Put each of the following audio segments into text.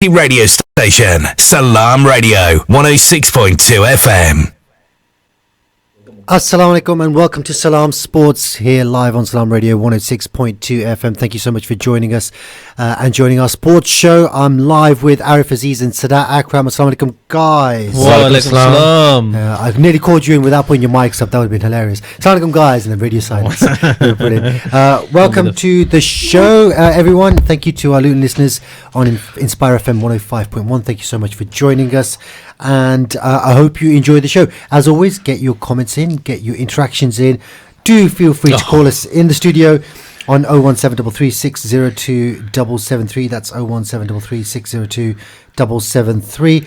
Radio station, Salaam Radio, 106.2 FM. Assalamu alaikum and welcome to Salaam Sports here live on Salaam Radio 106.2 FM. Thank you so much for joining us and joining our sports show. I'm live with Arif Aziz and Sadat Akram. Assalamu alaikum, guys. Wa alaikum salam. I nearly called you in without putting your mics up. That would have been hilarious. Assalamu alaikum, guys, and then radio silence. Brilliant. Welcome to the show, everyone. Thank you to our Luton listeners on Inspire FM 105.1. Thank you so much for joining us. And I hope you enjoy the show. As always, get your comments in, get your interactions in. Do feel free to call us in the studio on 01733 602 773. That's 01733 602 773.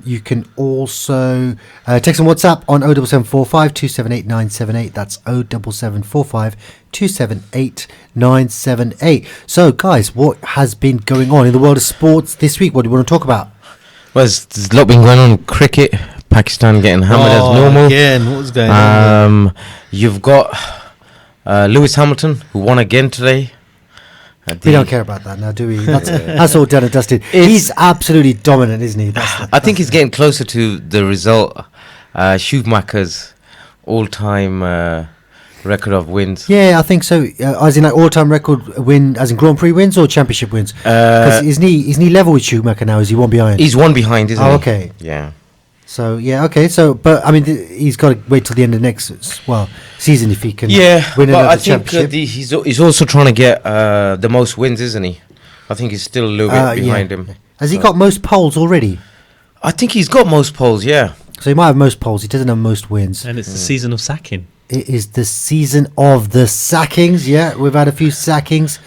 You can also text on WhatsApp on 07745 278 978. That's 07745 278 978. So, guys, what has been going on in the world of sports this week? What do you want to talk about? Well, there's a lot been going on in cricket. Pakistan getting hammered as normal. Again, what was going on? You've got Lewis Hamilton, who won again today. We don't care about that now, do we? That's all done and dusted. He's absolutely dominant, isn't he? I think he's getting closer to the result. Schumacher's all-time record of wins. Yeah, I think so. As in like all-time record win, as in Grand Prix wins or Championship wins? Because isn't he level with Schumacher now? Is he one behind? He's one behind, isn't he? Oh, okay. Yeah. So yeah, okay. So, but I mean, he's got to wait till the end of next season if he can. Win another championship. He's also trying to get the most wins, isn't he? I think he's still a little bit behind him. Has he got most poles already? I think he's got most poles. Yeah. So he might have most poles. He doesn't have most wins. And it's the season of sacking. It is the season of the sackings. Yeah, we've had a few sackings.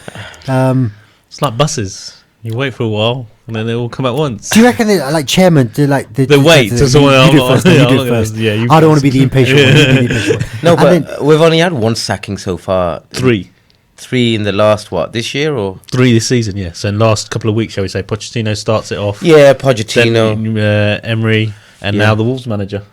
It's like buses. You wait for a while, and then they all come at once. Do you reckon they, like chairman, do like they wait till someone else? You do it first. Yeah, I don't want to be the impatient one. You be the impatient one. No, but we've only had one sacking so far. Three in the last this year or 3 this season? Yeah. So in the last couple of weeks, shall we say, Pochettino starts it off. Yeah, Pochettino, then, Emery, and now the Wolves manager.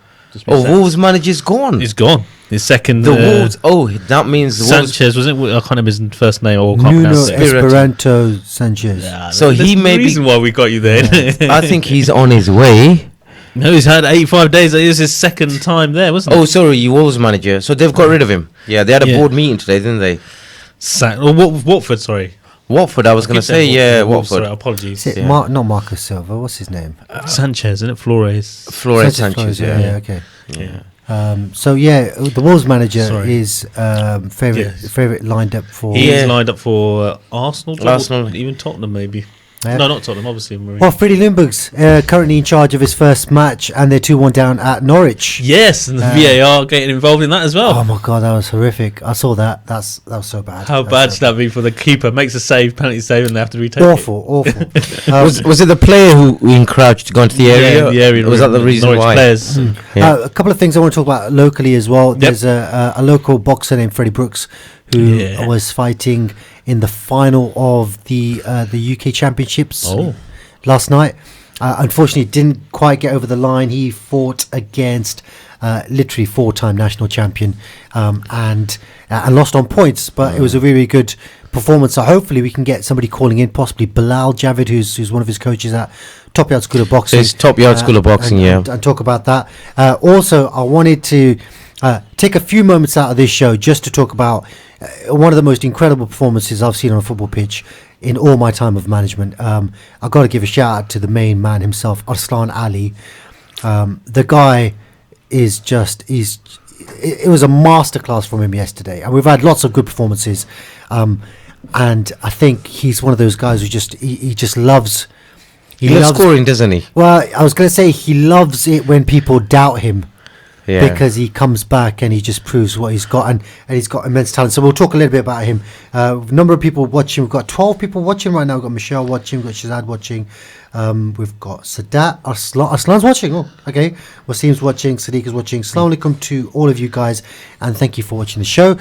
Wolves manager's gone. He's gone. His second. The Wolves. Oh, that means the Sanchez Wolves. Was it? I can't remember his first name. Or Nuno Esperanto Sanchez. Yeah, so he may be. Reason why we got you there. Yeah. I think he's on his way. No, he's had 85 days. It was his second time there, wasn't it? Oh, sorry, you Wolves manager. So they've got rid of him. Yeah, they had a board meeting today, didn't they? Watford, sorry. Watford, I was going to say, Watford. Sorry, apologies. Is it not Marcus Silva? What's his name? Sanchez, isn't it? Flores Sanchez, yeah. Okay. Yeah. So the Wolves manager is favorite lined up for. He is lined up for Arsenal, Arsenal, even Tottenham, maybe. Yeah. No, not Tottenham, obviously. Well, Freddie Ljungberg's currently in charge of his first match, and they're 2-1 down at Norwich. Yes, and the VAR getting involved in that as well. Oh my God, that was horrific! I saw that. That was so bad. How bad should that be for the keeper? Makes a penalty save, and they have to retake awful. Was it the player who encroached to go into the area? Yeah, the area. Was that the reason Norwich why? Players. A couple of things I want to talk about locally as well. Yep. There's a local boxer named Freddie Brooks who was fighting in the final of the UK Championships last night. Unfortunately, didn't quite get over the line. He fought against literally 4-time national champion and lost on points, but it was a really good performance. So hopefully we can get somebody calling in, possibly Bilal Javid, who's one of his coaches at Top Yard School of Boxing. It's Top Yard School of Boxing, and talk about that. Also, I wanted to take a few moments out of this show just to talk about one of the most incredible performances I've seen on a football pitch in all my time of management. I've got to give a shout out to the main man himself, Arslan Ali. The guy is it was a masterclass from him yesterday, and we've had lots of good performances. And I think he's one of those guys who he just loves. He loves scoring, doesn't he? Well, I was going to say he loves it when people doubt him. Yeah. Because he comes back and he just proves what he's got, and he's got immense talent. So we'll talk a little bit about him. Number of people watching. We've got 12 people watching right now. We've got Michelle watching. We've got Shazad watching. We've got Sadat. Arslan's watching. Oh, okay. Wasim's watching. Sadiq is watching. Assalamu alaikum to all of you guys, and thank you for watching the show.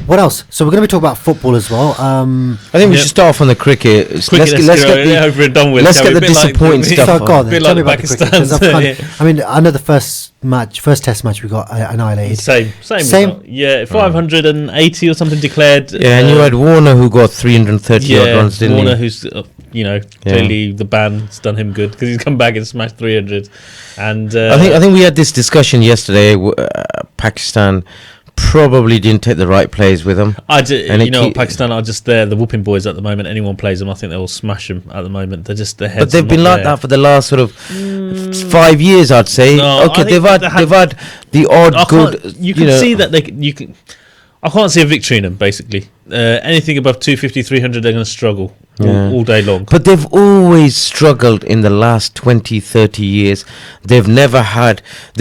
What else? So we're going to be talking about football as well. I think we should start off on the cricket. Let's get the disappointing stuff. So go on, tell me about the cricket. I mean, I know the first test match we got annihilated. Same. Result. Yeah, 580 or something declared. Yeah, and you had Warner who got 330 odd runs, didn't Warner he? who's clearly the ban's done him good because he's come back and smashed 300. And I think we had this discussion yesterday. Pakistan probably didn't take the right players with them. Pakistan are just there, the whooping boys at the moment. Anyone plays them, I think they will smash them at the moment. They're just their heads. But they've been like that for the last sort of 5 years, I'd say. No, okay, they've had the odd good. You can see that you can. I can't see a victory in them, basically. Anything above 250, 300, they're going to struggle all day long. But they've always struggled in the last 20, 30 years. They've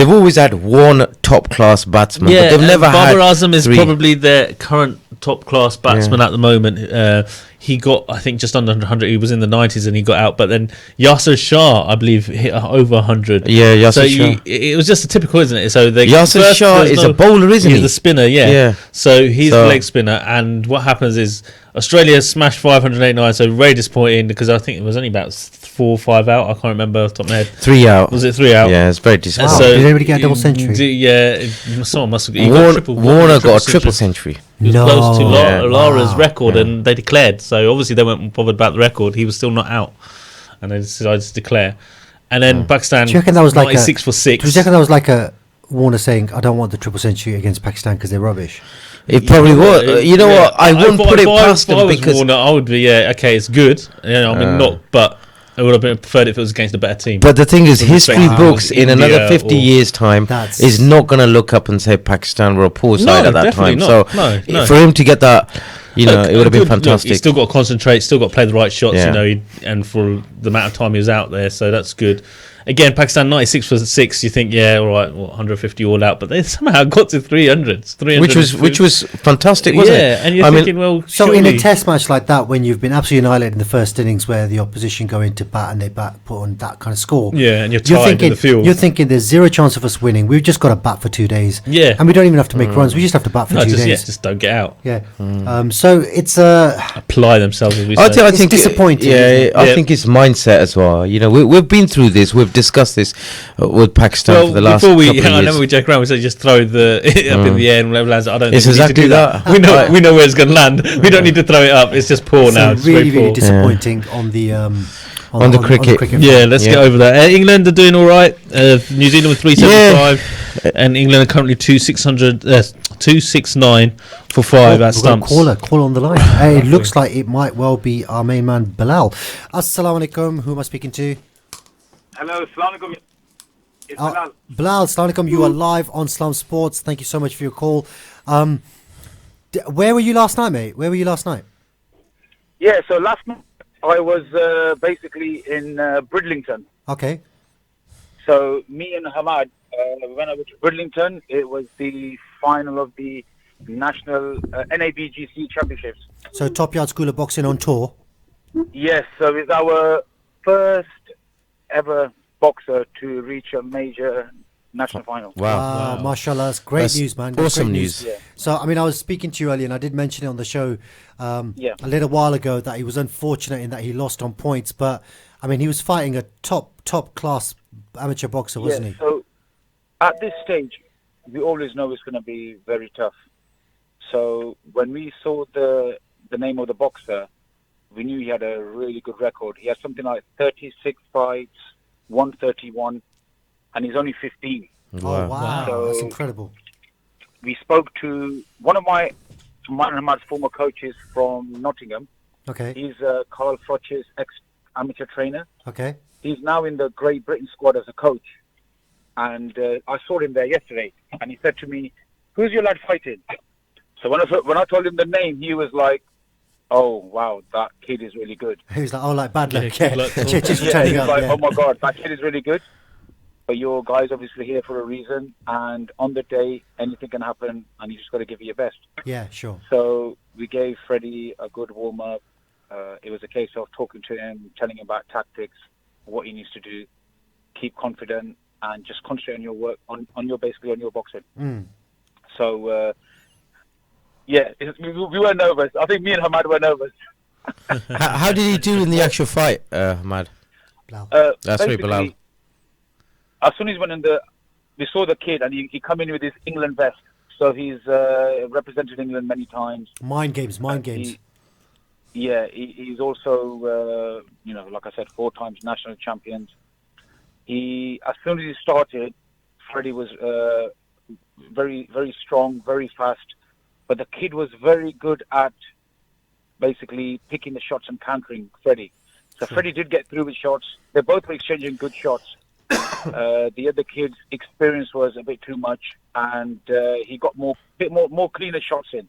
always had one top-class batsman. Yeah, but they've never had Babar Azam is three. probably their current top-class batsman at the moment. He got, I think, just under 100. He was in the 90s and he got out. But then Yasser Shah, I believe, hit over 100. Yeah, Yasser Shah. It was just a typical, isn't it? So Yasser Shah is a bowler, isn't he? He's the spinner, yeah. So he's the leg spinner. And what happens is Australia smashed 589. So very disappointing because I think it was only about 4 or 5 out. I can't remember off the top of my head. 3 out. Was it 3 out? Yeah, it's very disappointing. Wow. Did anybody get a double century? Someone must have. Warner got a triple century. He was close to Yeah. Lara's record, and they declared. So obviously they weren't bothered about the record. He was still not out, and they decided to declare. And then Pakistan, Do you reckon that was like 96 for 6. Do you reckon that was like a Warner saying, "I don't want the triple century against Pakistan because they're rubbish"? It probably was. You know what? I wouldn't put it past If I them was because. Warner, I would be okay. It's good. Not, but I would have preferred if it was against a better team. But the thing is, With history respect to books in India another 50 or- years' time That's- is not going to look up and say Pakistan were a poor side at that definitely time. not. So No. for him to get that, it would have been fantastic. He's still got to concentrate, still got to play the right shots, Yeah. and for the amount of time he was out there, so that's good. Again, Pakistan 96 for 6. You think, all right, 150 all out, but they somehow got to 300s, which was fantastic, wasn't it? And you're thinking, well, So in a surely- test match like that, when you've been absolutely annihilated in the first innings, where the opposition go into bat and they put on that kind of score, and you're you're tied thinking in the field. you're thinking there's zero chance of us winning. We've just got to bat for 2 days, Yeah. and we don't even have to make runs. We just have to bat for no, 2 days. just don't get out. Yeah. So it's Apply themselves, as we I say. think disappointing, Yeah, isn't it? I think it's mindset as well. We've been through this. We've discussed this with Pakistan for the last before couple of I years. know we joke around. We say just throw the up in the air and whatever lands. I don't. It's think we need exactly to do that. that. We know where it's going to land. We don't need to throw it up. It's just poor now. It's really, very really poor. disappointing on the On the cricket. Yeah, let's Yeah. get over that. England are doing all right. New Zealand with 375, and England are currently 269 for 5 at stumps. Call on the line. Hey, it looks like it might well be our main man Bilal. Assalamu alaikum. Who am I speaking to? Hello, Salaam alaikum. It's Bilal. Bilal, assalamu alaikum. You are live on Salaam Sports. Thank you so much for your call. Where were you last night, mate? Where were you last night? Yeah, so last night I was basically in Bridlington. Okay. So me and Hamad, when I was to Bridlington, it was the final of the National NABGC Championships. So Top Yard School of Boxing on tour. Yes, so it's our first ever boxer to reach a major national final. Wow. Mashallah, that's great That's news, man. That's awesome great news. Yeah. So, I mean, I was speaking to you earlier, and I did mention it on the show Yeah. a little while ago that he was unfortunate in that he lost on points. But, I mean, he was fighting a top class amateur boxer, wasn't he? So at this stage, we always know it's going to be very tough. So when we saw the name of the boxer, we knew he had a really good record. He had something like 36 fights, 131, and he's only 15. Oh, wow. So- That's incredible. We spoke to one of mine and Ahmad's former coaches from Nottingham. Okay. He's Carl Froch's ex-amateur trainer. Okay. He's now in the Great Britain squad as a coach. And I saw him there yesterday, and he said to me, "Who's your lad fighting?" So when I told him the name, he was like, "Oh, wow, that kid is really good." He was like, oh, like bad luck. Yeah, Yeah. good luck. Just for Yeah, turning he was up, like, yeah. "Oh my God, that kid is really good." But your guy's obviously here for a reason, and on the day, anything can happen, and you just got to give it your best. Yeah, sure. So we gave Freddie a good warm-up. It was a case of talking to him, telling him about tactics, what he needs to do, keep confident, and just concentrate on your work, on your boxing. Mm. So, we were nervous. I think me and Hamad were nervous. How did he do in the actual fight, Ahmad? Bilal. That's right, Basically, Bilal. As soon as he went in we saw the kid, and he come in with his England vest. So he's represented England many times. Mind games. He- he's also, like I said, 4 times national champions. As soon as he started, Freddie was very, very strong, very fast. But the kid was very good at basically picking the shots and countering Freddie. So Freddie did get through with shots. They both were exchanging good shots. The other kid's experience was a bit too much, and he got more cleaner shots in.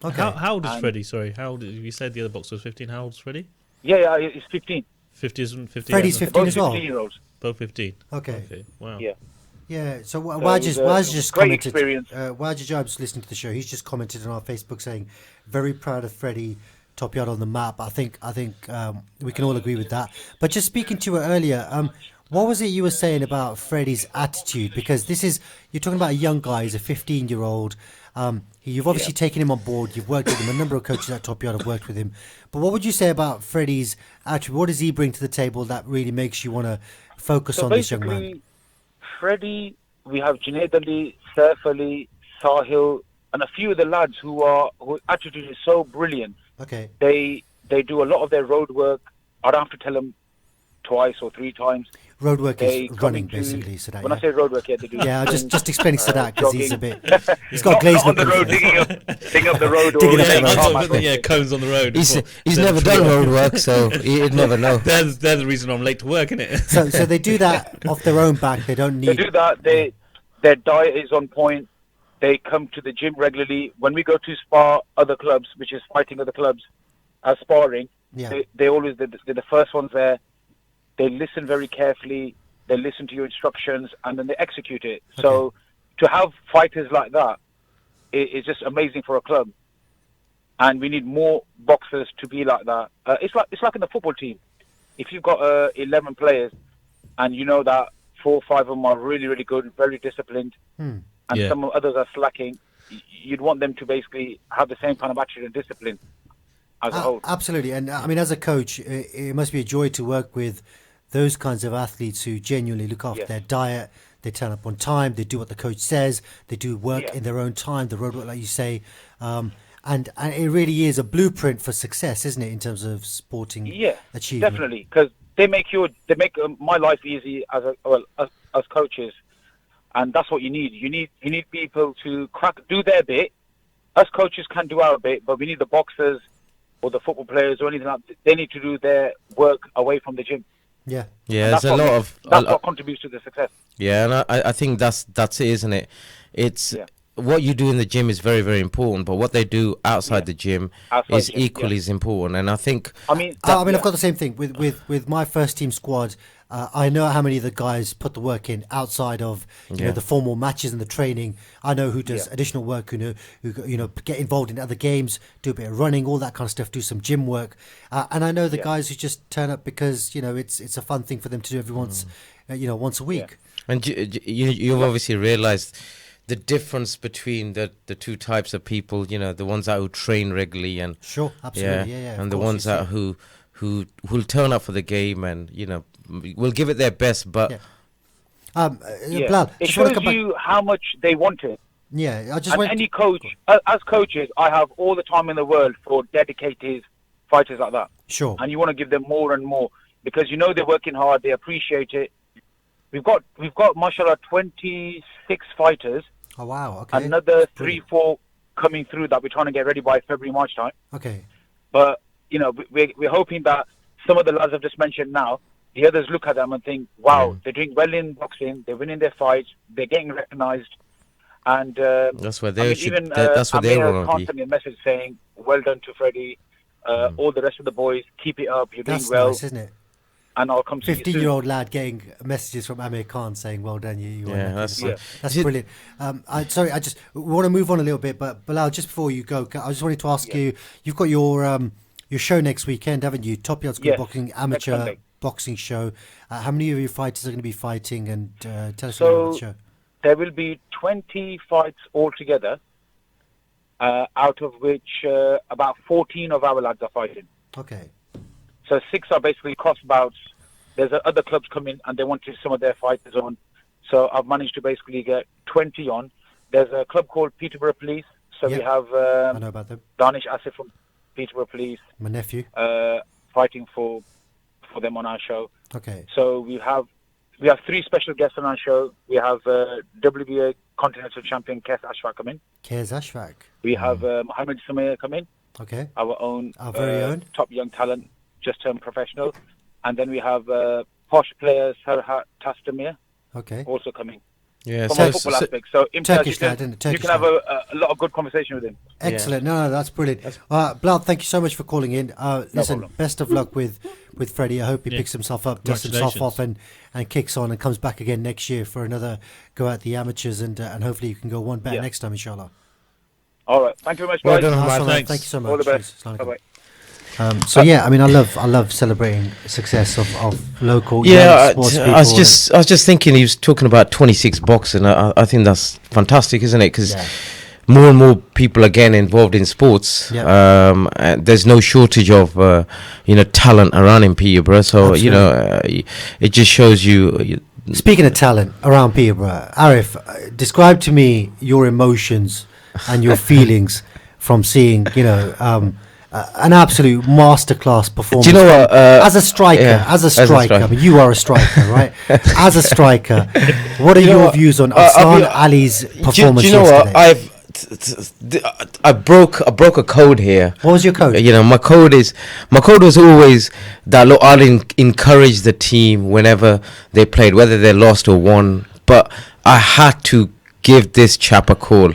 Okay. How old is Freddie? Sorry, how old? You said the other boxer was 15. How old is Freddie? Yeah, he's 15. 15. Freddie's 15 as well. 15-year-olds. Both 15. Okay. Wow. Yeah. Yeah. So Waj just great commented. Experience. Waj, I was listening to the show. He's just commented on our Facebook saying, "Very proud of Freddie, top yard on the map." I think we can all agree with that. But just speaking to her earlier, what was it you were saying about Freddie's attitude? Because you're talking about a young guy. He's a 15-year-old. You've obviously taken him on board. You've worked with him. A number of coaches at Top Yard have worked with him. But what would you say about Freddie's attitude? What does he bring to the table that really makes you want to focus on this young man? Freddie, we have Junaid Ali, Saif Ali, Sahil, and a few of the lads whose attitude is so brilliant. Okay. They do a lot of their road work. I don't have to tell them twice or 3 times. Road work is running, basically, Sadat. When I say road work, they do. Yeah, just explaining Sadat because he's a bit. He's got glazed on the road, digging up the road. Cones on the road. He's never done road work, so he'd never know. They're the reason I'm late to work, isn't it? So they do that off their own back. They don't need. They do that. Their diet is on point. They come to the gym regularly. When we go to spar other clubs, which is fighting other clubs, sparring, they're the first ones there. They listen very carefully, they listen to your instructions, and then they execute it. Okay. So to have fighters like that is just amazing for a club. And we need more boxers to be like that. It's like in the football team. If you've got 11 players and you know that 4 or 5 of them are really, really good, very disciplined, and some others are slacking, you'd want them to basically have the same kind of attitude and discipline as a whole. Absolutely. And I mean, as a coach, it must be a joy to work with those kinds of athletes who genuinely look after their diet. They turn up on time. They do what the coach says. They do work in their own time, the road work, like you say. And it really is a blueprint for success, isn't it, in terms of sporting achievement? Definitely, because they make my life easy as coaches, and that's what you need. You need people to do their bit. Us coaches can do our bit, but we need the boxers or the football players or anything like that. They need to do their work away from the gym. Yeah. There's a lot of that's what contributes to the success. Yeah, and I think that's it, isn't it? It's what you do in the gym is very, very important, but what they do outside the gym is equally as important. And I think I've got the same thing with my first team squad. I know how many of the guys put the work in outside of the formal matches and the training. I know who does additional work, who get involved in other games, do a bit of running, all that kind of stuff, do some gym work. And I know the guys who just turn up because it's a fun thing for them to do every once a week. And you've obviously realised the difference between the two types of people. The ones that will train regularly and sure, absolutely, and the ones that who turn up for the game and will give it their best, but Bilal, it shows you how much they want it. Yeah, any coach, as coaches, I have all the time in the world for dedicated fighters like that. Sure. And you want to give them more and more because they're working hard, they appreciate it. We've got mashallah 26 fighters. Oh wow! Okay. Another 3-4 coming through that we're trying to get ready by February, March time. Okay. But we're hoping that some of the lads I've just mentioned now, the others look at them and think, wow, they're doing well in boxing, they're winning their fights, they're getting recognised, and that's where they should. That's where they want to be. Constantly a message saying, well done to Freddie, all the rest of the boys, keep it up, you're doing well. Nice, isn't it? And I'll come to 15-year-old lad getting messages from Amir Khan saying, well done, that's brilliant. We want to move on a little bit, but Bilal, just before you go, I just wanted to ask you, you've got your show next weekend, haven't you? Top Yard School Boxing Amateur Boxing Show. How many of your fighters are going to be fighting? And tell us about the show. There will be 20 fights altogether, out of which about 14 of our lads are fighting. Okay. So 6 are basically cross bouts. There's other clubs come in and they wanted some of their fighters on. So I've managed to basically get 20 on. There's a club called Peterborough Police. So we have I know about them. Danish Asif from Peterborough Police, My nephew. fighting for them on our show. Okay. So we have 3 special guests on our show. We have WBA Continental Champion Kes Ashfaq come in. Kes Ashfaq. We have Mohammed Sumair come in. Okay. Our very own top young talent, just turned professional. And then we have posh player Sarhat Tastamir also coming. Yeah, from a football aspect. So Turkish you can have a lot of good conversation with him. Excellent. No, that's brilliant. Bilal, thank you so much for calling in. Listen, best of luck with Freddie. I hope he picks himself up, dusts himself off and kicks on and comes back again next year for another go at the amateurs and hopefully you can go one better next time, inshallah. All right. Thank you very much, Well guys. done, Thank you so much. All the best. Bye-bye. So yeah, I mean, I love celebrating success of local sports people. I was just thinking he was talking about 26 boxing. I think that's fantastic, isn't it? Because more and more people are getting involved in sports. And there's no shortage of talent around in Peterborough. So it just shows you. Speaking of talent around Peterborough, Arif, describe to me your emotions and your feelings from seeing an absolute masterclass performance. Do you know what? As a striker, I mean, you are a striker, right? As a striker, what are your views on Aslan Ali's performance? Do you know yesterday? what? I broke a code here. What was your code? My code was always that. Look, I'll encourage the team whenever they played, whether they lost or won. But I had to give this chap a call.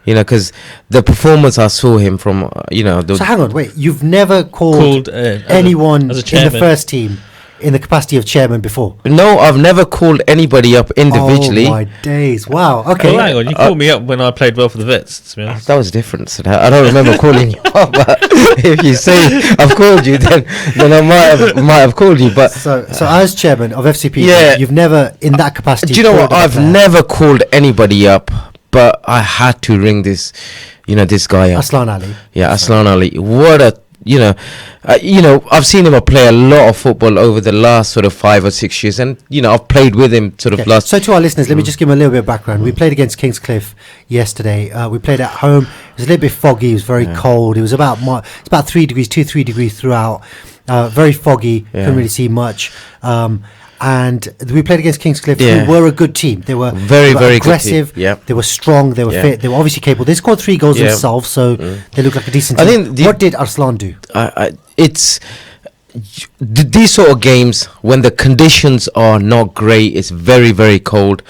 Because the performance I saw him from, So hang on, wait. You've never called anyone as a in the first team in the capacity of chairman before? No, I've never called anybody up individually. Oh my days! Wow. Okay. Hang on, you called me up when I played well for the Vets. To be honest, that was different. So I don't remember calling you up. But if you say I've called you, then I might have called you. But so as chairman of FCP, you've never in that capacity. Do you know what? I've never called anybody up. But I had to ring this guy up. Aslan Ali. Yeah, Aslan Ali. What a, I've seen him play a lot of football over the last sort of 5 or 6 years. And, I've played with him last. So to our listeners, let me just give them a little bit of background. We played against Kingscliff yesterday. We played at home. It was a little bit foggy. It was very cold. It was about 3 degrees throughout. Very foggy. Couldn't really see much. And we played against Kingscliff, who were a good team. They were very aggressive. They were strong. They were fit. They were obviously capable. They scored 3 goals themselves, so they look like a decent team. I think what did Arslan do? It's these sort of games when the conditions are not great. It's very, very cold.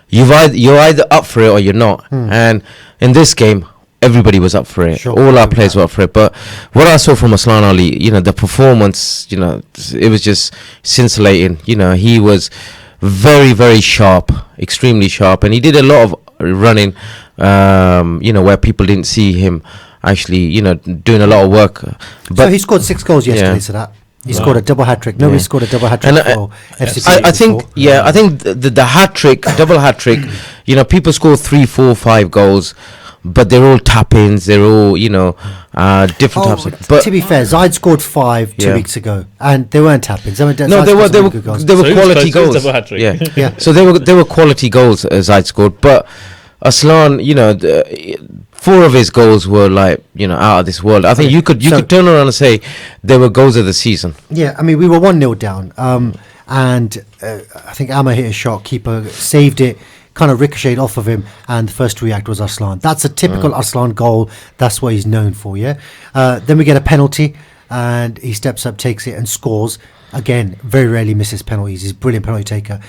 You're either up for it or you're not. And in this game, everybody was up for it. Sure, all our players were up for it. But what I saw from Aslan Ali, the performance, it was just scintillating. He was very, very sharp, extremely sharp, and he did a lot of running. Where people didn't see him actually, doing a lot of work. But so he scored 6 goals yesterday. So that. He scored a double hat trick. Nobody scored a double hat trick for FCP. I think the hat trick, double hat trick. People score 3, 4, 5 goals. But they're all tap-ins. They're all, different types of. But to be fair, Zaid scored 5 2 weeks ago, and they weren't tap-ins. I mean, no, they were quality goals. Yeah. So they were quality goals. Zaid scored, but Aslan, 4 of his goals were out of this world. I think you could turn around and say they were goals of the season. Yeah, I mean we were 1-0 down, and I think Amma hit a shot. Keeper saved it. Kind of ricocheted off of him, and the first to react was Arslan. That's a typical Arslan goal. That's what he's known for. Then we get a penalty, and he steps up, takes it, and scores. Again, very rarely misses penalties. He's a brilliant penalty taker.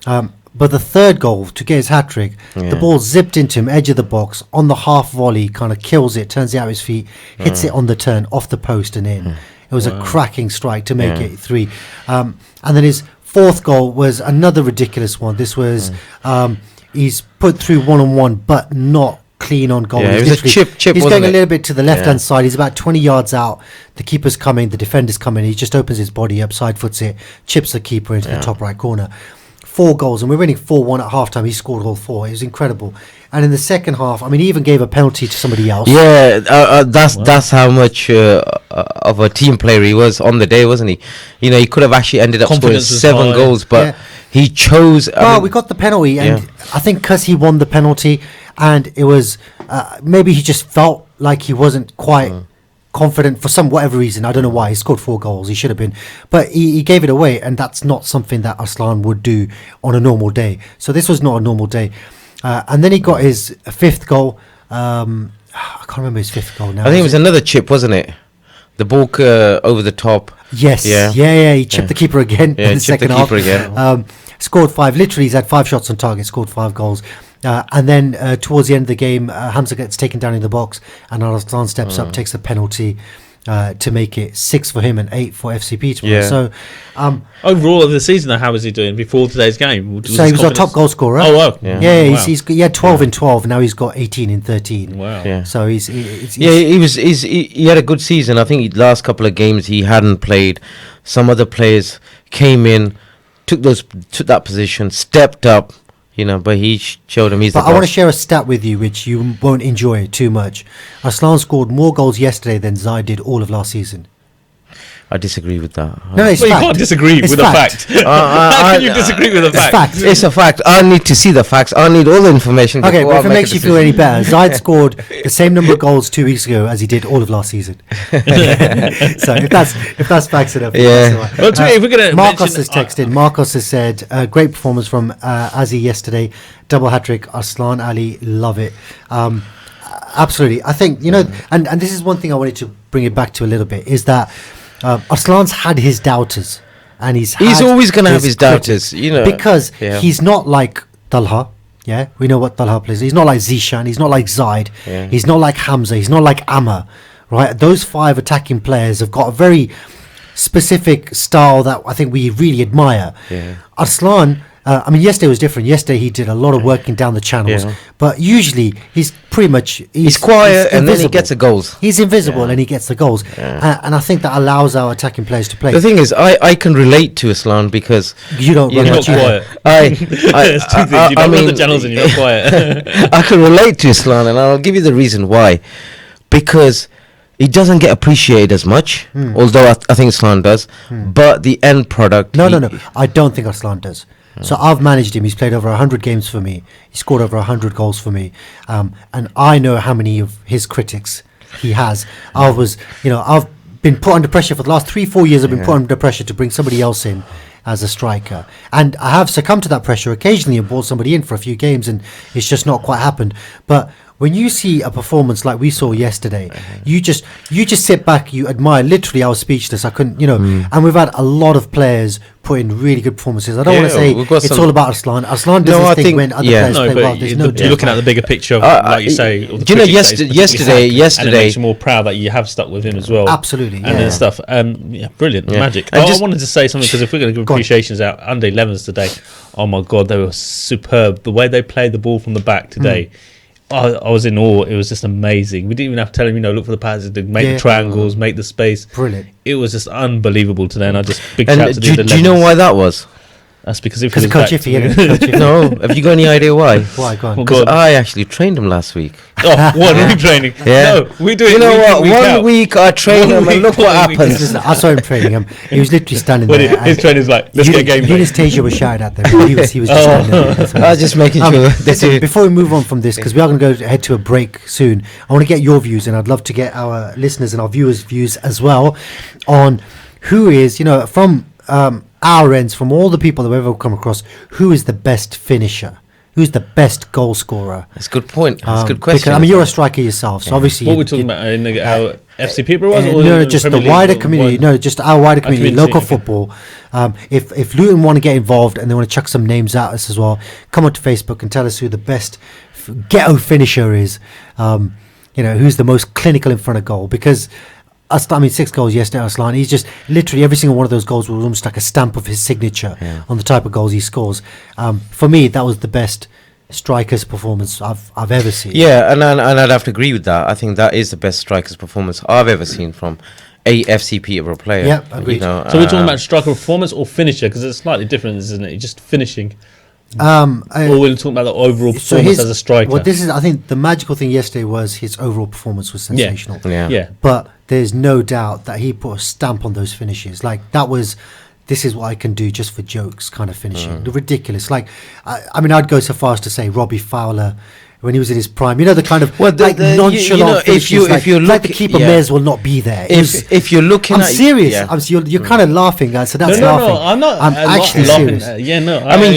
But the third goal to get his hat trick, the ball zipped into him, edge of the box on the half volley, kind of kills it, turns it out his feet, hits it on the turn, off the post and in. It was a cracking strike to make it 3. And then his 4th goal was another ridiculous one. This was he's put through 1-on-1, but not clean on goal. Yeah, it was a chip. He's going a little bit to the left-hand side. He's about 20 yards out. The keeper's coming. The defender's coming. He just opens his body up, side foots it, chips the keeper into the top right corner. 4 goals, and we're winning 4-1 at half-time. He scored all 4. It was incredible. And in the second half, I mean, he even gave a penalty to somebody else. Yeah, that's how much of a team player he was on the day, wasn't he? He could have actually ended up scoring 7 goals, but he chose. We got the penalty, and I think because he won the penalty, and it was maybe he just felt like he wasn't quite confident for whatever reason. I don't know why. He scored 4 goals. He should have been. But he gave it away, and that's not something that Arslan would do on a normal day. So this was not a normal day. And then he got his 5th goal. I can't remember his 5th goal now. I think it was another chip, wasn't it? The ball over the top. Yes. Yeah. He chipped the keeper again in the second half. Again. Scored 5. Literally, he's had 5 shots on target, scored 5 goals. And then towards the end of the game, Hamza gets taken down in the box, and Arslan steps up, takes a penalty to make it 6 for him and 8 for FCP tomorrow. Yeah. So overall of the season, though, how was he doing before today's game? So he was our top goal scorer. Oh, wow. Yeah, wow. He had 12 in 12. Now he's got 18 in 13. Wow. Yeah. So he had a good season. I think last couple of games he hadn't played. Some other players came in, took that position, stepped up. But he showed him he's the boss. I want to share a stat with you, which you won't enjoy too much. Arslan scored more goals yesterday than Zaid did all of last season. I disagree with that. No, it's you fact. can't disagree with a fact. How can you disagree with a fact? It's a fact. I need to see the facts. I need all the information. Okay, but if it makes you feel any better, Zaid scored the same number of goals 2 weeks ago as he did all of last season. So if that's facts enough, yeah. Well, if we're gonna Marcos has texted. Marcos has said, great performance from Azzy yesterday. Double hat trick. Arslan Ali, love it. Absolutely. I think and this is one thing I wanted to bring it back to a little bit is that. Arslan's had his doubters, and he's always going to have his doubters, because he's not like Talha. Yeah, we know what Talha plays. He's not like Zishan. He's not like Zaid. Yeah. He's not like Hamza. He's not like Amma. Right, those 5 attacking players have got a very specific style that I think we really admire. Yeah. Arslan. Yesterday was different. Yesterday he did a lot of working down the channels, but usually he's pretty much he's quiet and then he gets the goals. He's invisible and he gets the goals, and I think that allows our attacking players to play. The thing is, I can relate to Arslan because you don't. You're not quiet. You don't run the channels and you're not quiet. I can relate to Arslan, and I'll give you the reason why. Because he doesn't get appreciated as much, although I think Arslan does. But the end product. No. I don't think Arslan does. So I've managed him. He's played over 100 games for me. He scored over 100 goals for me. And I know how many of his critics he has. I've been put under pressure for the last 3-4 years. I've been put under pressure to bring somebody else in as a striker. And I have succumbed to that pressure occasionally and brought somebody in for a few games, and it's just not quite happened. But when you see a performance like we saw yesterday, you just sit back, you admire. Literally, I was speechless. I couldn't, and we've had a lot of players put in really good performances. I don't want to say it's all about Arslan. Arslan does his thing when other players play well. There's no you're looking at the bigger picture, like you say. Yesterday, and it makes you more proud that you have stuck with him as well. Absolutely, and then stuff. Brilliant, magic. I wanted to say something because if we're going to give appreciations out, under 11s today, oh my god, they were superb. The way they played the ball from the back today. I was in awe. It was just amazing. We didn't even have to tell him, look for the passes, make the triangles, make the space. Brilliant. It was just unbelievable today, and I just big shout to the do you know why that was? That's because of Coach Iffy. No, have you got any idea why? Why? Go on. Because I actually trained him last week. Oh, what retraining? Yeah. No, we do it. You know what? One week I trained him, and look what happens. I saw him training him. He was literally standing there. His trainer's like, let's get a game. Eunice Tasia was shouting at them. He was just standing there. I was just making sure. Listen, before we move on from this, because we are going to go head to a break soon, I want to get your views, and I'd love to get our listeners and our viewers' views as well on who is, from our ends, from all the people that we've ever come across, who is the best finisher? Who's the best goal scorer? That's a good point. That's a good question. Because, you're a striker yourself, so obviously... What we're talking about in our FC Peterborough? No, just the wider community. No, just our wider community, local football. If Luton want to get involved and they want to chuck some names at us as well, come onto Facebook and tell us who the best ghetto finisher is. Who's the most clinical in front of goal, because... 6 goals yesterday, Arslan. He's just literally every single one of those goals was almost like a stamp of his signature on the type of goals he scores. For me, that was the best striker's performance I've ever seen. Yeah, and I'd have to agree with that. I think that is the best striker's performance I've ever seen from a FC Peterborough player. Yeah, agreed. So we're talking about striker performance or finisher, because it's slightly different, isn't it? Just finishing. Or we're talking about the overall performance as a striker. Well, I think the magical thing yesterday was his overall performance was sensational. Yeah. But there's no doubt that he put a stamp on those finishes. Like, that was, this is what I can do just for jokes kind of finishing. Ridiculous. Like, I'd go so far as to say Robbie Fowler when he was in his prime. You know, the kind of nonchalant if you look, like the keeper may as well not be there. If you're looking, I'm serious. You're kind of laughing, guys. So that's laughing. No, I'm not. I'm actually laughing. serious. I mean,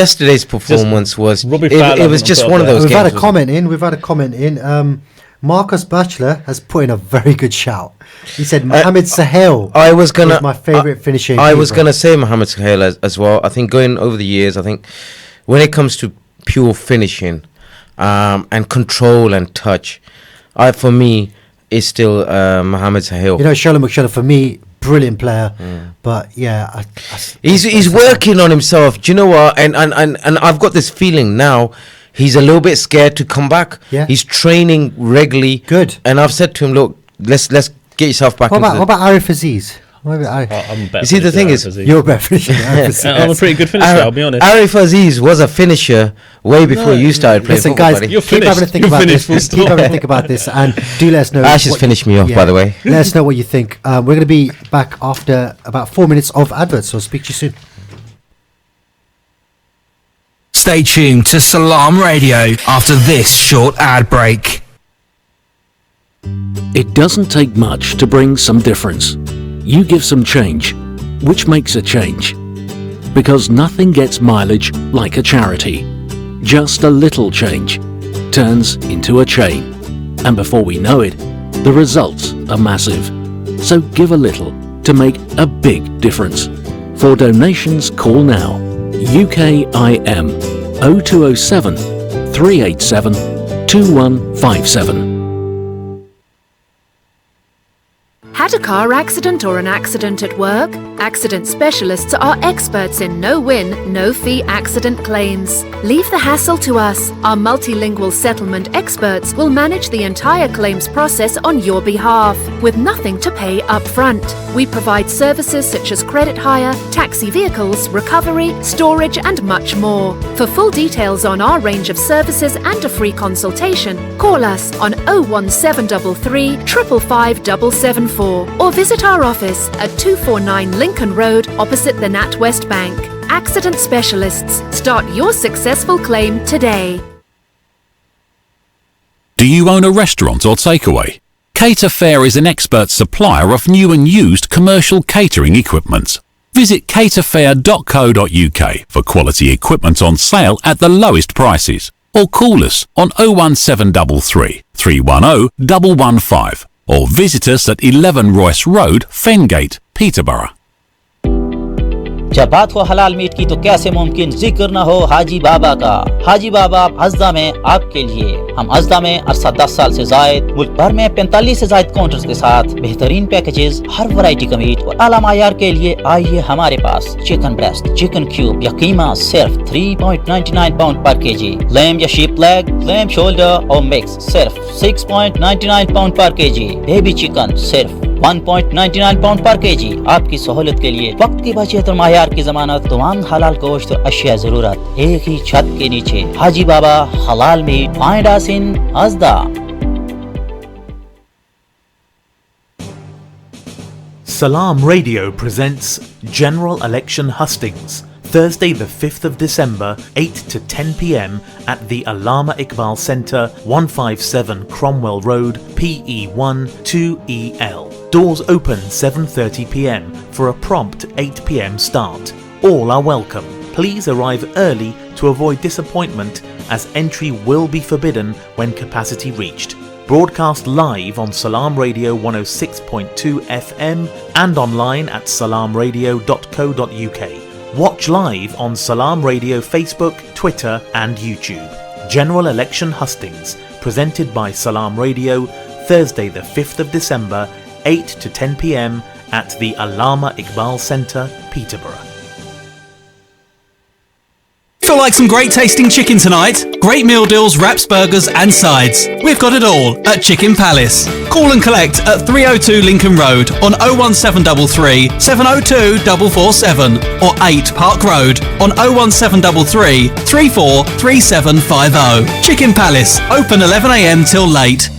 yesterday's performance was. It was just one of those. We've had a comment in. Marcus Batchelor has put in a very good shout. He said Mohamed Sahel was my favourite finishing. I was going to say Mohamed Sahel as well. I think going over the years, I think when it comes to pure finishing and control and touch, for me, it's still Mohamed Sahel. You know, Shola McShola, for me, brilliant player. But yeah, he's working on himself. Do you know what? And I've got this feeling now. He's a little bit scared to come back. Yeah. He's training regularly. Good. And I've said to him, look, let's get yourself back. What about Arif Aziz? I'm better. You see, the thing is, you're a better finisher. I'm a pretty good finisher, I'll be honest. Arif Aziz was a finisher way before you started playing football. Listen, guys, buddy. keep having a think about this. Keep having a think about this, and do let us know. Ash has finished me off, by the way. Let us know what you think. We're going to be back after about 4 minutes of adverts, so speak to you soon. Stay tuned to Salaam Radio after this short ad break. It doesn't take much to bring some difference. You give some change, which makes a change. Because nothing gets mileage like a charity. Just a little change turns into a chain. And before we know it, the results are massive. So give a little to make a big difference. For donations, call now. UKIM 0207 387 2157. Had a car accident or an accident at work? Accident specialists are experts in no-win, no-fee accident claims. Leave the hassle to us. Our multilingual settlement experts will manage the entire claims process on your behalf, with nothing to pay up front. We provide services such as credit hire, taxi vehicles, recovery, storage, and much more. For full details on our range of services and a free consultation, call us on 01733 555 774 or visit our office at 249 Lincoln Road opposite the NatWest Bank. Accident Specialists. Start your successful claim today. Do you own a restaurant or takeaway? Cater Fair is an expert supplier of new and used commercial catering equipment. Visit caterfair.co.uk for quality equipment on sale at the lowest prices, or call us on 01733 310 115 or visit us at 11 Royce Road, Fengate, Peterborough. जब बात हो हलाल meet की तो कैसे मुमकिन जिक्र न हो हाजी बाबा का। हाजी बाबा अज़दा में आपके लिए। हम अज़दा में अरसा 10 साल से जायद मुल्क भर में 45 से जायद काउंटर्स के साथ बेहतरीन पैकेजेस, हर वैरायटी का मीट और आला मायार के लिए आइए हमारे पास। चिकन ब्रेस्ट, चिकन क्यूब या कीमा सिर्फ 3.99 पाउंड पर केजी, लैम या शीप लेग, लैम शोल्डर और मिक्स सिर्फ 6.99 पाउंड पर केजी, बेबी चिकन सिर्फ 1.99 पाउंड पर केजी। आपकी सहूलत के लिए वक्त की बचत और मायार की जमानत, तमाम हलाल गोश्त और अशिया जरूरत एक ही छत के नीचे। हाजी बाबा हलाल meet, find us in अज़दा। Salaam Radio presents General Election Hustings, Thursday the 5th of December, 8 to 10 p.m. at the Allama Iqbal Centre, 157 Cromwell Road, PE1 2EL. Doors open 7:30 p.m. for a prompt 8 p.m. start. All are welcome. Please arrive early to avoid disappointment, as entry will be forbidden when capacity reached. Broadcast live on Salaam Radio 106.2 FM and online at salamradio.co.uk. Watch live on Salaam Radio Facebook, Twitter and YouTube. General Election Hustings, presented by Salaam Radio, Thursday the 5th of December, 8 to 10 p.m. at the Allama Iqbal Centre, Peterborough. Feel like some great tasting chicken tonight? Great meal deals, wraps, burgers and sides. We've got it all at Chicken Palace. Call and collect at 302 Lincoln Road on 01733 702 447 or 8 Park Road on 01733 343750. Chicken Palace, open 11 a.m. till late.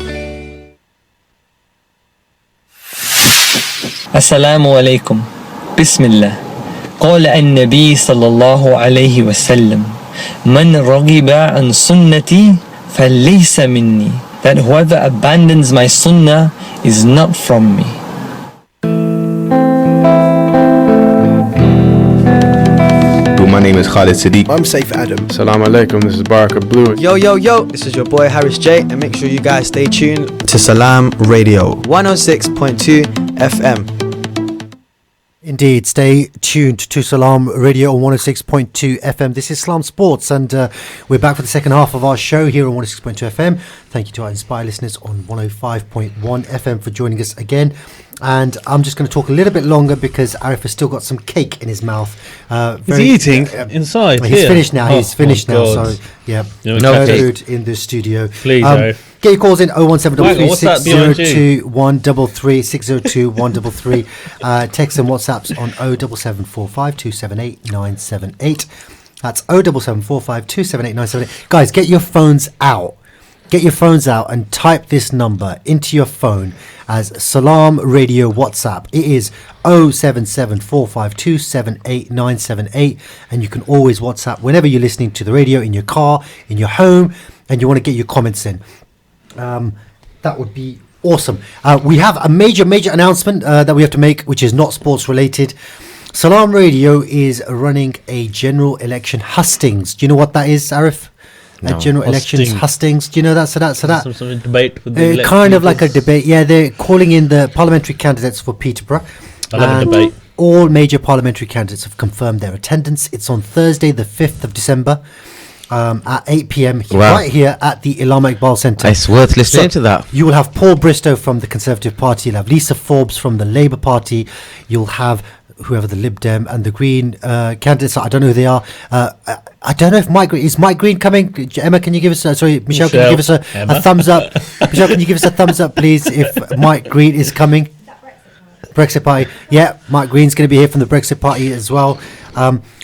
Assalamu alaikum. Bismillah. قال النبي صلى الله عليه وسلم من رغب عن سنتي فليس مني. That whoever abandons my sunnah is not from me. My name is Khalid Siddiq. I'm Saif Adam. Salam alaikum, this is Baraka Blue. Yo, this is your boy Harris J, and make sure you guys stay tuned to Salaam Radio 106.2 FM. Indeed, stay tuned to Salaam Radio on 106.2 FM. This is Salaam Sports, and we're back for the second half of our show here on 106.2 FM. Thank you to our Inspire listeners on 105.1 FM for joining us again. And I'm just going to talk a little bit longer because Arif has still got some cake in his mouth. Is he eating inside? He's finished now. He's finished now. God. So, yeah, no food in the studio. Please, Arif. Get your calls in 01733 602 133 602 133. Text and WhatsApps on 07745 278 978. That's 07745 278 978. Guys, get your phones out. Get your phones out and type this number into your phone as Salaam Radio WhatsApp. It is 07745278978, and you can always WhatsApp whenever you're listening to the radio, in your car, in your home, and you want to get your comments in. That would be awesome. We have a major announcement that we have to make, which is not sports related. Salaam Radio is running a general election hustings. Do you know what that is, Arif? No. General elections hustings. Do you know that? So that some debate with the kind of like a debate. Yeah, they're calling in the parliamentary candidates for Peterborough. I love a debate. All major parliamentary candidates have confirmed their attendance. It's on Thursday, the 5th of December, at 8 p.m. right here at the Allama Iqbal Centre. It's worth listening to that. You will have Paul Bristow from the Conservative Party. You'll have Lisa Forbes from the Labour Party. You'll have whoever the Lib Dem and the Green candidates are. I don't know who they are. I don't know if Mike Green... Is Mike Green coming? Emma, can you give us... Michelle, can you give us a thumbs up? Michelle, can you give us a thumbs up, please, if Mike Green is coming? Brexit Party. Yeah, Mike Green's going to be here from the Brexit Party as well.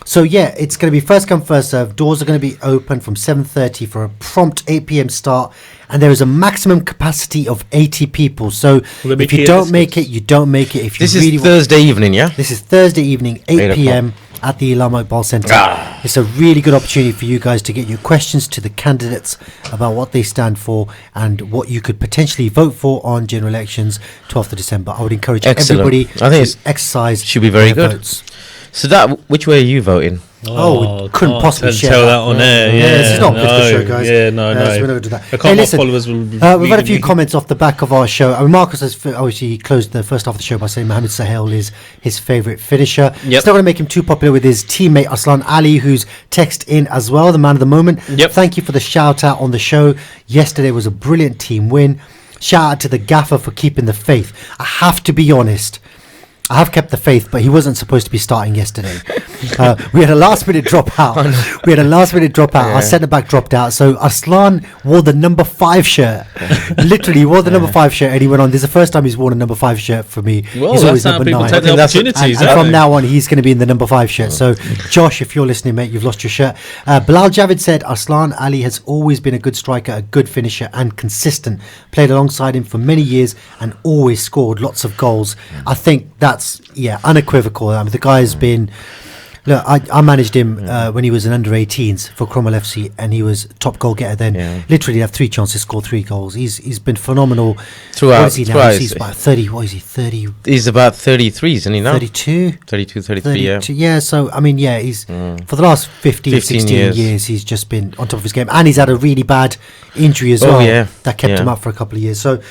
So, yeah, it's going to be first come, first serve. Doors are going to be open from 7:30 for a prompt 8 p.m. start. And there is a maximum capacity of 80 people. So if you don't make it, you don't make it. If you This is Thursday evening, yeah? This is Thursday evening, 8 p.m. at the Allama Iqbal Centre. It's a really good opportunity for you guys to get your questions to the candidates about what they stand for and what you could potentially vote for on general elections 12th of December. I would encourage everybody to exercise should be very their good. votes. So which way are you voting? We couldn't possibly share tell that. that on air. This is not good for the show, guys. Yeah, no. So we're not going to do that. I can't. My followers will. We've had a few comments off the back of our show. Marcus has obviously closed the first half of the show by saying Mohamed Sahel is his favourite finisher. It's not going to make him too popular with his teammate Aslan Ali, who's texted in as well, the man of the moment. Thank you for the shout out on the show. Yesterday was a brilliant team win. Shout out to the gaffer for keeping the faith. I have to be honest, I have kept the faith, but he wasn't supposed to be starting yesterday. We had a last minute drop out. Our centre back dropped out. So Aslan wore the number 5 shirt. Literally wore the number 5 shirt, and he went on. This is the first time he's worn a number 5 shirt for me. Well, he's always number 9. Take the opportunities, and from now on, he's going to be in the number 5 shirt. So Josh, if you're listening, mate, you've lost your shirt. Bilal Javid said Aslan Ali has always been a good striker, a good finisher, and consistent. Played alongside him for many years and always scored lots of goals. I think that's unequivocal. I mean, the guy's been... Look, I managed him when he was an under-18s for Cromwell FC, and he was top goal getter then. Literally had 3 chances, scored 3 goals. He's been phenomenal throughout. What is he now? He's about 30. What is he? 30. He's about 33, isn't he now? 32. 33. Yeah. So I mean, he's for the last 15 16 years, he's just been on top of his game, and he's had a really bad injury as well. That kept him out for a couple of years. So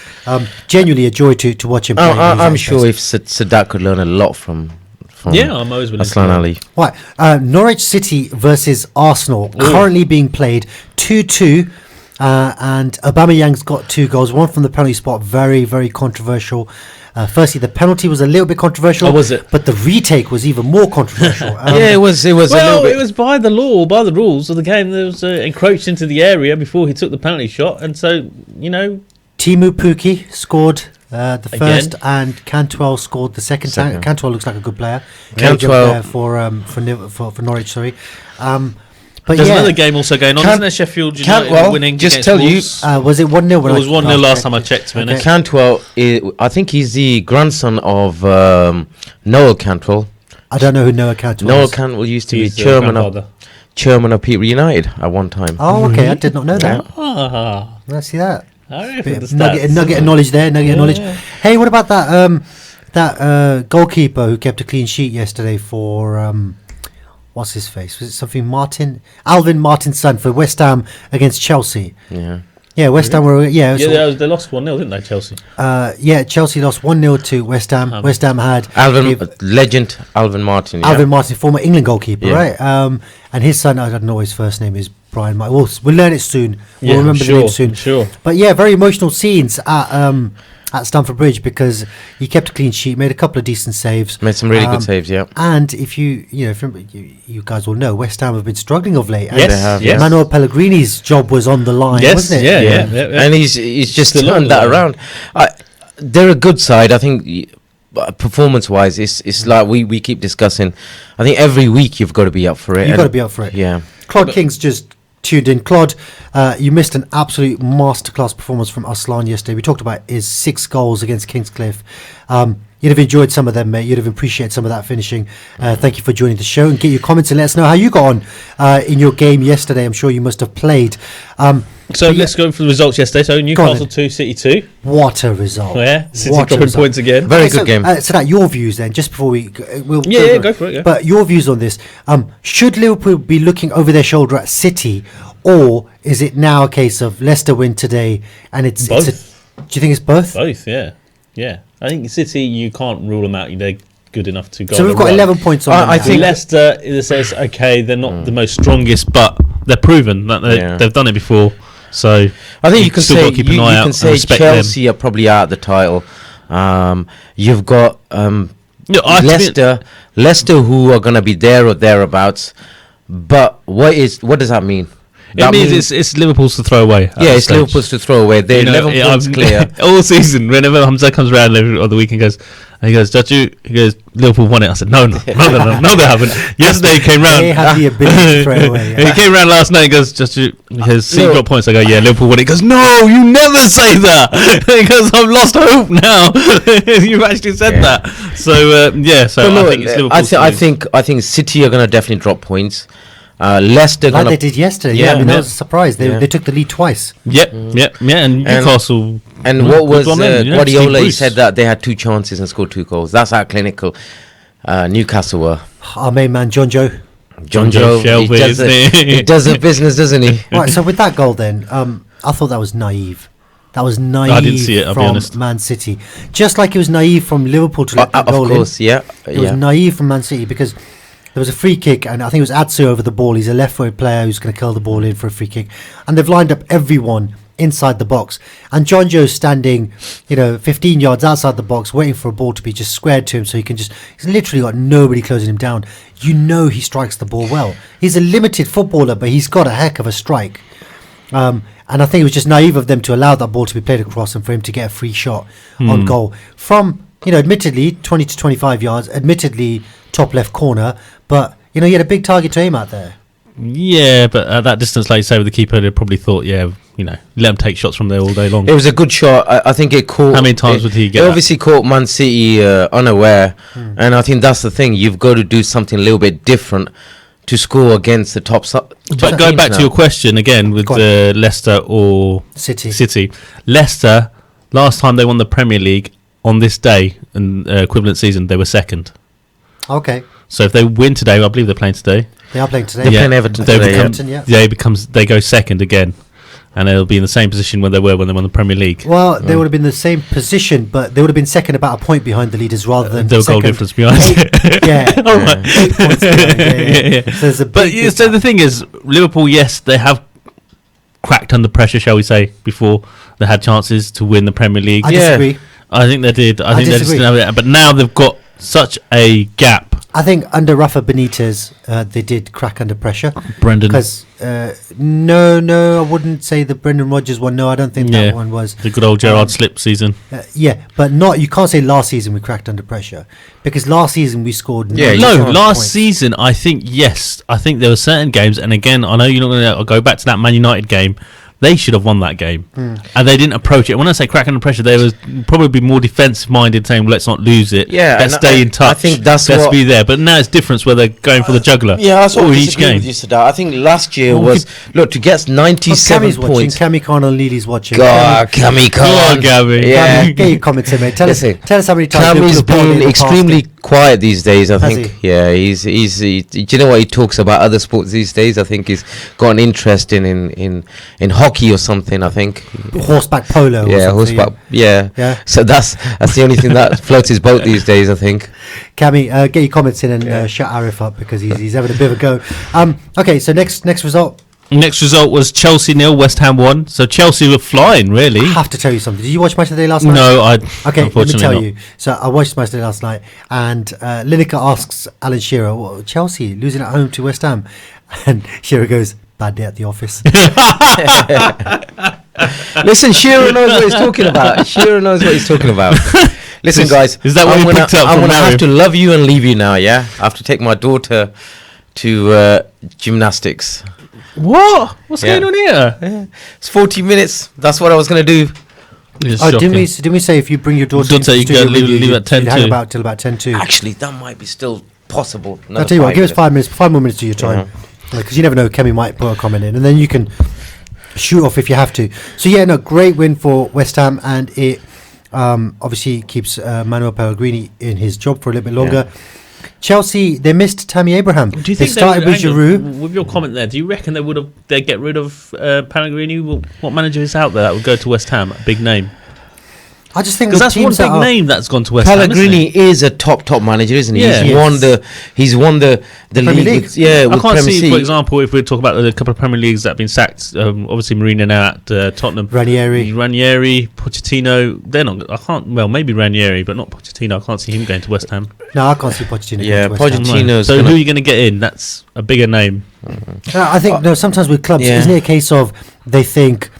genuinely a joy to watch him play. I'm sure if Sadat could learn a lot from I'm always willing Aslan Ali. Right, Norwich City versus Arsenal currently being played 2-2, and Aubameyang's got 2 goals, one from the penalty spot, very, very controversial. Firstly, the penalty was a little bit controversial. Was it? But the retake was even more controversial. It was a little bit. It was by the law, by the rules of the game. There was encroached into the area before he took the penalty shot, and so Timu Pukki scored the first, and Cantwell scored the second time. Cantwell looks like a good player. Cantwell for Norwich, sorry. But there's another game also going on, isn't there? Sheffield United winning. Just tell Wolves. you, was it 1-0? It was 1-0 last time I checked. Cantwell, I think he's the grandson of Noel Cantwell, I don't know who Noah Cantwell Noah is. Cantwell used to be He's the chairman of People United at one time. Oh, okay. I did not know that. Ah, Let's see that. nugget of Nugget of knowledge there. Nugget of knowledge. Hey, what about that goalkeeper who kept a clean sheet yesterday for what's his face? Was it something Martin? Alvin Martin's son for West Ham against Chelsea. Yeah. Yeah, West Ham were they lost 1-0, didn't they, Chelsea? Chelsea lost 1-0 to West Ham. West Ham had legend Alvin Martin. Yeah. Alvin Martin, former England goalkeeper, right? And his son, I don't know what his first name is, Brian. We'll learn it soon. We'll remember the name soon. Sure. But yeah, very emotional scenes at Stamford Bridge because he kept a clean sheet, made a couple of decent saves, made some really good saves. Yeah. And if you guys will know, West Ham have been struggling of late. Yes, they have. Yes. Manuel Pellegrini's job was on the line, wasn't it? Yeah. And he's just turned that around. They're a good side, I think. Performance-wise, it's like we keep discussing. I think every week you've got to be up for it. You've got to be up for it. Yeah. Claude King's just tuned in. Claude, you missed an absolute masterclass performance from Aslan yesterday. We talked about his 6 goals against Kingscliff. You'd have enjoyed some of them, mate. You'd have appreciated some of that finishing. Thank you for joining the show and get your comments and let us know how you got on in your game yesterday. I'm sure you must have played. So let's go for the results yesterday. So Newcastle 2, City 2. What a result. Yeah, City dropping points again. Very good game. So that your views then, just before we... go for it. Yeah. But your views on this. Should Liverpool be looking over their shoulder at City, or is it now a case of Leicester win today and it's... Both. Do you think it's both? Both, yeah. Yeah. I think City, you can't rule them out. They're good enough to go. So we've got 11 points on them. I think Leicester, it says, okay, they're not the most strongest, but they're proven that they've done it before. So I think you can say keep an eye out can say Chelsea are probably out of the title. You've got Leicester who are going to be there or thereabouts. But what does that mean? It means it's Liverpool's to throw away. Yeah, it's Liverpool's to throw away. They're 11 points clear. All season, whenever Hamza comes around on the weekend, he goes, Liverpool won it. I said, no, they haven't. Yesterday he came round. They have the ability to throw away. Yeah. He came round last night and goes, City got points. I go, yeah, Liverpool won it. He goes, no, you never say that. He goes, I've lost hope now. You've actually said that. So, I think it's Liverpool's I think City are going to definitely drop points. Leicester like they did yesterday. That was a surprise. They took the lead twice. And Newcastle. And what was Guardiola? He said that they had 2 chances and scored 2 goals. That's how clinical Newcastle were. Our main man, John Joe. He does a business, doesn't he? Right. So with that goal, then, I thought that was naive. That was naive. I didn't see it, I'll be honest. Man City. Just like it was naive from Liverpool to let that goal in. Of course, yeah. It was naive from Man City because there was a free kick, and I think it was Atsu over the ball. He's a left-footed player who's going to curl the ball in for a free kick. And they've lined up everyone inside the box. And John Joe's standing, 15 yards outside the box, waiting for a ball to be just squared to him so he's literally got nobody closing him down. He strikes the ball well. He's a limited footballer, but he's got a heck of a strike. And I think it was just naive of them to allow that ball to be played across and for him to get a free shot on goal. From, admittedly, 20 to 25 yards, admittedly top left corner, but, he had a big target to aim at there. Yeah, but at that distance, like you say, with the keeper, they probably thought, let him take shots from there all day long. It was a good shot. I think it caught... How many times would he get It obviously caught Man City unaware, and I think that's the thing. You've got to do something a little bit different to score against the top side. But going back to your question again with Leicester or City, Leicester, last time they won the Premier League on this day, in equivalent season, they were second. Okay. So if they win today, I believe they're playing today. They are playing today. They're playing Everton today. They go second again, and they'll be in the same position where they were when they won the Premier League. Well, they would have been in the same position, but they would have been second about a point behind the leaders rather than the goal difference behind. 8 points behind. So there's a big so the thing is, Liverpool, yes, they have cracked under pressure, shall we say, before they had chances to win the Premier League. I disagree. I think they did. I think they just didn't have it. But now they've got such a gap. I think under Rafa Benitez, they did crack under pressure. Brendan. Because, no, I wouldn't say the Brendan Rodgers one. No, I don't think that one was. The good old Gerrard slip season. But you can't say last season we cracked under pressure. Because last season we scored... last season, I think, yes. I think there were certain games, and again, I know you're not going to go back to that Man United game, They should have won that game, and they didn't approach it. When I say cracking under pressure, they was probably be more defensive minded, saying, "Let's not lose it. Let's stay in touch. I think let's be there." But now it's different where they're going for the juggler. Yeah, that's what I each game. with you, Sadar. I think last year was to get 97 points. Cami Khan and Lily's watching. God, Cami Khan. Yeah, get your comments in, mate. Tell us how many times Cami's been extremely quiet these days. I think. Yeah, he's. Do you know what he talks about other sports these days? I think he's got an interest in hockey or something. I think horseback polo. Yeah, horseback. Yeah. So that's the only thing that floats his boat these days, I think. Cami, get your comments in and shut Arif up because he's having a bit of a go. Okay, so next result. Next result was Chelsea 0, West Ham 1. So Chelsea were flying, really. I have to tell you something. Did you watch Match of the Day last night? No, Okay, let me tell not. you. So I watched Match of the Day last night, and Lineker asks Alan Shearer, well, Chelsea losing at home to West Ham. And Shearer goes, bad day at the office. Listen, Shearer knows what he's talking about. Listen, guys. Is that what you picked up? I'm going to have to love you and leave you now, yeah? I have to take my daughter to gymnastics. What? What's going on here? Yeah. It's 40 minutes. That's what I was going to do. Didn't we say if you bring your daughter you can leave at 10 hang about till about 10 to? Actually, that might be still possible. I'll tell you what, give us 5 more minutes to your time. Because you never know, Kemi might put a comment in. And then you can shoot off if you have to. So, great win for West Ham. And it obviously keeps Manuel Pellegrini in his job for a little bit longer. Chelsea, they missed Tammy Abraham. Do you think they started with Giroud? With your comment there, do you reckon they'd get rid of Pellegrini? What manager is out there that would go to West Ham? A big name. I just think because that's one big name that's gone to West Ham. Pellegrini is a top manager, isn't he? Yeah. He's won the league. With I can't see, for example, if we talk about a couple of Premier Leagues that have been sacked. Obviously, Mourinho now at Tottenham. Ranieri, Pochettino. They're not. I can't. Well, maybe Ranieri, but not Pochettino. I can't see him going to West Ham. No, I can't see Pochettino. Yeah, going to West Ham. Pochettino. So who are you going to get in? That's a bigger name. I think sometimes with clubs, isn't it a case of they think,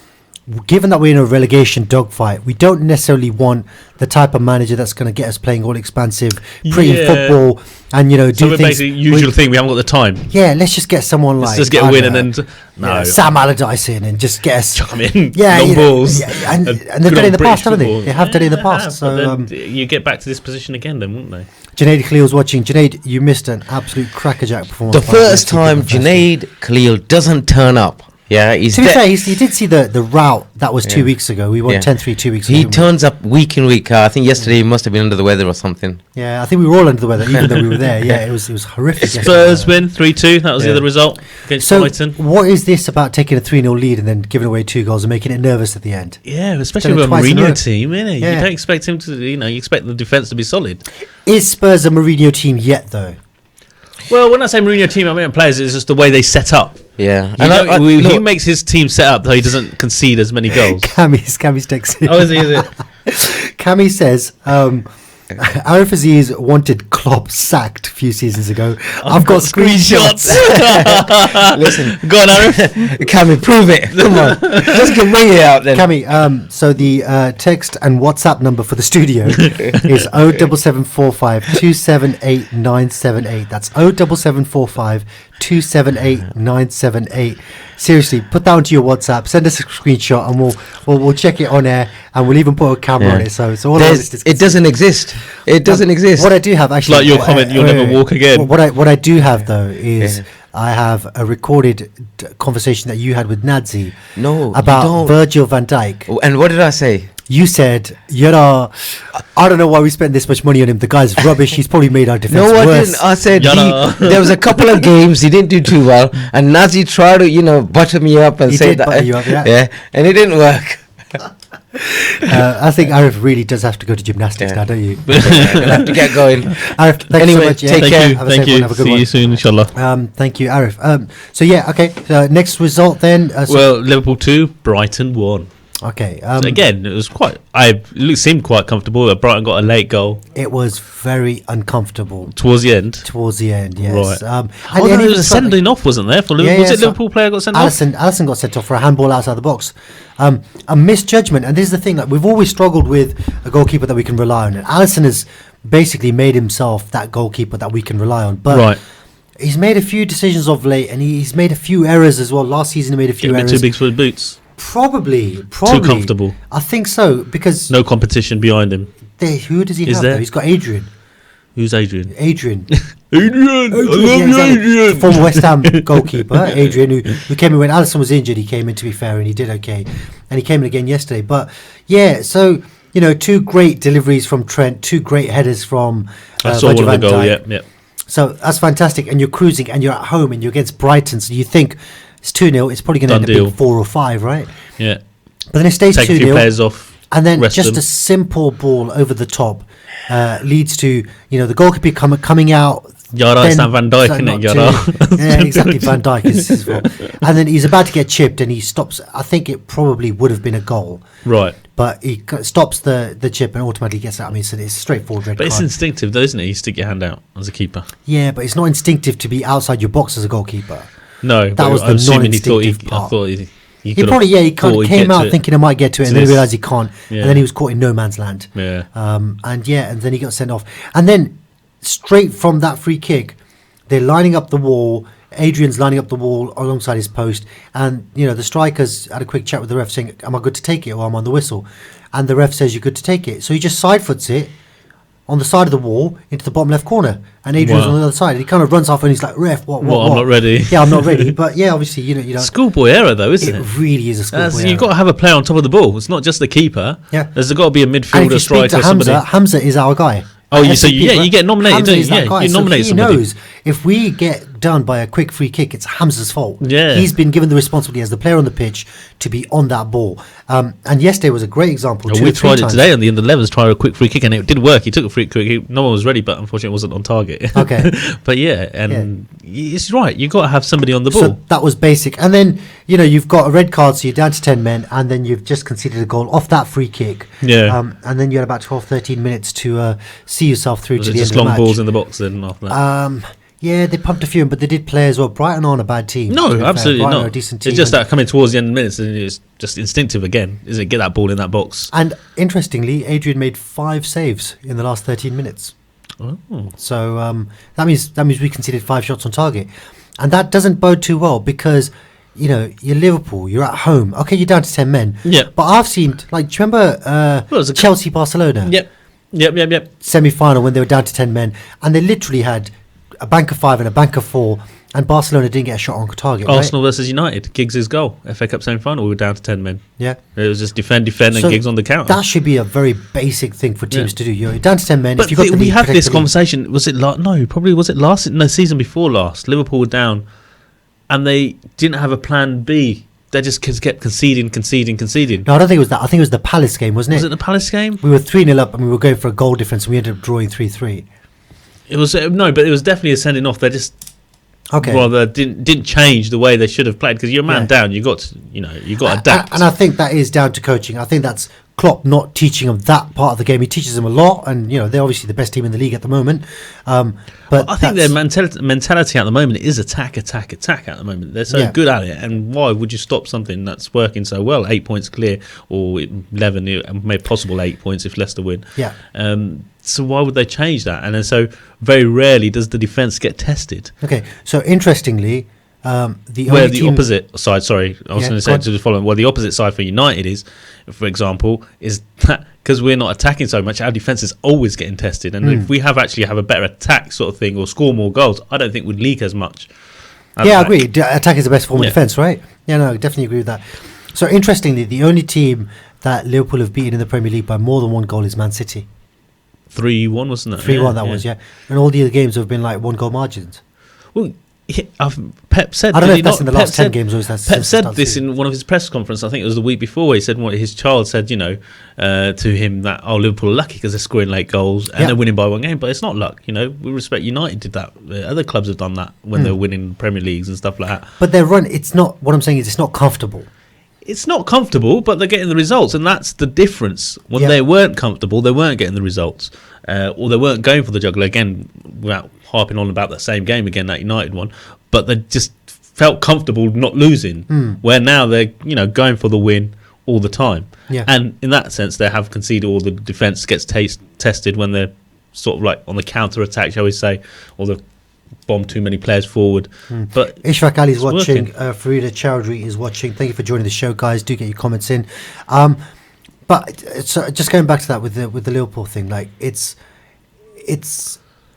given that we're in a relegation dogfight, we don't necessarily want the type of manager that's going to get us playing all expansive, pretty football, and do things. Basically, usual thing. We haven't got the time. Yeah, let's just get someone let's just get a win and then Sam Allardyce in and just get us. Chuck him in. Yeah, balls. Yeah, and they've done it in the past, haven't they? They have done it in the past. So you get back to this position again, then, wouldn't they? Junaid Khalil's watching. Junaid, you missed an absolute crackerjack performance. The first time Junaid Khalil doesn't turn up. Yeah, to be fair, he did see the route that was 2 weeks ago. We won 10-3 2 weeks ago. He turns up week in, week out. I think yesterday he must have been under the weather or something. Yeah, I think we were all under the weather, even though we were there. Yeah, it was horrific. Spurs win 3-2. That was the other result against Brighton. What is this about taking a 3-0 lead and then giving away 2 goals and making it nervous at the end? Yeah, especially with a Mourinho team, innit? You don't expect him to, you expect the defence to be solid. Is Spurs a Mourinho team yet, though? Well, when I say Mourinho team, I mean players. It's just the way they set up. Yeah, he makes his team set up so he doesn't concede as many goals. Cammy's texting. Oh, is it? Cammy says, Arif Aziz wanted Klopp sacked a few seasons ago. I've got screenshots. Listen, go on, Arif. Cammy, prove it. Come on, just get bring it out then. Cammy, so the text and WhatsApp number for the studio is 07745 278 978. That's 07745 278 978. Seriously, put that onto your WhatsApp, send us a screenshot, and we'll check it on air, and we'll even put a camera on it. So all it doesn't exist. It doesn't exist. What I do have, actually, like your comment, you'll never walk again. What I do have though is I have a recorded conversation that you had with Nadzi. About Virgil van Dijk. And what did I say? You said, I don't know why we spent this much money on him. The guy's rubbish. He's probably made our defense worse. No, I didn't. I said there was a couple of games he didn't do too well, and Nazi tried to, butter me up and say that. You up, and it didn't work. I think Arif really does have to go to gymnastics now, don't you? We'll have to get going. Arif, thank you so much. Take care. Thank you. Have a good See one. you soon, inshallah. Thank you, Arif. So next result then. Liverpool 2, Brighton 1. Okay. So again, it was it seemed quite comfortable. Brighton got a late goal. It was very uncomfortable towards the end. Yes. Right. And there was a sending off, wasn't there? For Liverpool? Was it Liverpool player got sent off? Alisson got sent off for a handball outside the box. A misjudgment, and this is the thing. Like, we've always struggled with a goalkeeper that we can rely on, and Alisson has basically made himself that goalkeeper that we can rely on. But he's made a few decisions of late, and he's made a few errors as well. Last season, he made a few errors. Too big for the boots. Probably Too comfortable. I think so, because no competition behind him. Who does he have? Though? He's got Adrian. Who's Adrian? Adrian. Adrian. I love you, Adrian. Former West Ham goalkeeper, Adrian, who came in when Alisson was injured. He came in, to be fair, and he did okay. And he came in again yesterday. But yeah, so, you know, 2 great deliveries from Trent, 2 great headers from I saw one of the goal, yeah. So that's fantastic. And you're cruising and you're at home and you're against Brighton. So you think it's 2-0, it's probably going to end up being 4 or 5, right? Yeah. But then it stays 2-0. Take a few players off. And then just a simple ball over the top leads to, you know, the goalkeeper coming out. Yara, it's not Van Dijk, isn't it? Yara. Yeah, exactly. Van Dijk is his fault. And then he's about to get chipped and he stops. I think it probably would have been a goal. Right. But he stops the chip and automatically gets out. I mean, so it's a straightforward red card. But it's instinctive though, isn't it? You stick your hand out as a keeper. Yeah, but it's not instinctive to be outside your box as a goalkeeper. No. That was the non-instinctive part. I thought he probably, he came out thinking I might get to it and then realised he can't. Yeah. And then he was caught in no man's land. Yeah. And then he got sent off. And then straight from that free kick, they're lining up the wall. Adrian's lining up the wall alongside his post. And, you know, the strikers had a quick chat with the ref saying, am I good to take it or am I on the whistle? And the ref says, you're good to take it. So he just side foots it on the side of the wall into the bottom left corner. And Adrian's on the other side. And he kind of runs off and he's like, ref, what? I'm not ready. Yeah, I'm not ready. But yeah, obviously, you know. Schoolboy error though, isn't it? It really is a schoolboy error. You've got to have a player on top of the ball. It's not just the keeper. Yeah. There's got to be a midfielder, and if you speak striker, to somebody. Hamza is our guy. Oh, you get nominated, Hamza don't you? is that Yeah, guy. you nominate so he somebody. knows if we get done by a quick free kick, it's Hamza's fault. Yeah. He's been given the responsibility as the player on the pitch to be on that ball. And yesterday was a great example. We tried it today on the under-11s, try a quick free kick, and it did work. He took a free kick. No one was ready, but unfortunately it wasn't on target. Okay. But yeah, and it's right. You've got to have somebody on the ball. So that was basic. And then, you know, you've got a red card, so you're down to 10 men, and then you've just conceded a goal off that free kick. Yeah. And then you had about 12, 13 minutes to see yourself through to the end of just the match. long balls in the box then after that? Yeah, they pumped a few in, but they did play as well. Brighton aren't a bad team. No, absolutely Brighton not. are a decent team. It's just that coming towards the end of the minutes, and it's just instinctive again, isn't it? Get that ball in that box. And interestingly, Adrian made 5 saves in the last 13 minutes. Oh. So that means we conceded 5 shots on target, and that doesn't bode too well because, you know, you're Liverpool, you're at home. Okay, you're down to 10 men. Yeah. But I've seen, like, do you remember Chelsea Barcelona? Yep. Semi-final when they were down to 10 men, and they literally had a bank of 5 and a bank of 4, and Barcelona didn't get a shot on target. Arsenal right? versus United, Giggs' goal, FA Cup semi-final, we were down to 10 men. Yeah. It was just defend, and Giggs on the counter. That should be a very basic thing for teams to do. You're down to 10 men. But if you got we had this conversation, was it season before last, Liverpool were down, and they didn't have a plan B. They just kept conceding. No, I don't think it was that. I think it was the Palace game, wasn't it? Was it the Palace game? We were 3-0 up and we were going for a goal difference and we ended up drawing 3-3. It was but it was definitely a sending off. They just rather didn't change the way they should have played because you're a man down. You got to adapt. And I think that is down to coaching. I think that's Klopp not teaching them that part of the game. He teaches them a lot, and you know they're obviously the best team in the league at the moment. But I think their mentality at the moment is attack at the moment. They're so good at it, and why would you stop something that's working so well? 8 points clear, or 11, made possible 8 points if Leicester win. Yeah. So why would they change that? And then so very rarely does the defence get tested. Okay, so interestingly, the opposite side, sorry, I was going to say to the following. Well, the opposite side for United is, for example, is that because we're not attacking so much, our defence is always getting tested. And if we have a better attack sort of thing or score more goals, I don't think we'd leak as much. Yeah, I agree. Attack is the best form of defence, right? Yeah, no, I definitely agree with that. So interestingly, the only team that Liverpool have beaten in the Premier League by more than one goal is Man City. 3-1, wasn't it? 3-1 that was, yeah. And all the other games have been like 1-goal margins. Well, Pep said... I don't know if that's in the last 10 games or is that... Pep said this in one of his press conferences, I think it was the week before, he said his child said, to him that, Liverpool are lucky because they're scoring late goals and they're winning by one game, but it's not luck, We respect United did that. Other clubs have done that when they're winning Premier Leagues and stuff like that. But their run, it's not... What I'm saying is it's not comfortable. It's not comfortable, but they're getting the results, and that's the difference. When they weren't comfortable, they weren't getting the results, or they weren't going for the juggler again. Without harping on about that same game again, that United one, but they just felt comfortable not losing. Where now they're going for the win all the time, and in that sense they have conceded. All the defence gets tested when they're sort of like on the counter attack, shall we say, or the bomb too many players forward. But Ishraq Ali's it's watching. working. Farida Chowdhury is watching. Thank you for joining the show, guys. Do get your comments in. But so just going back to that with the Liverpool thing, like it's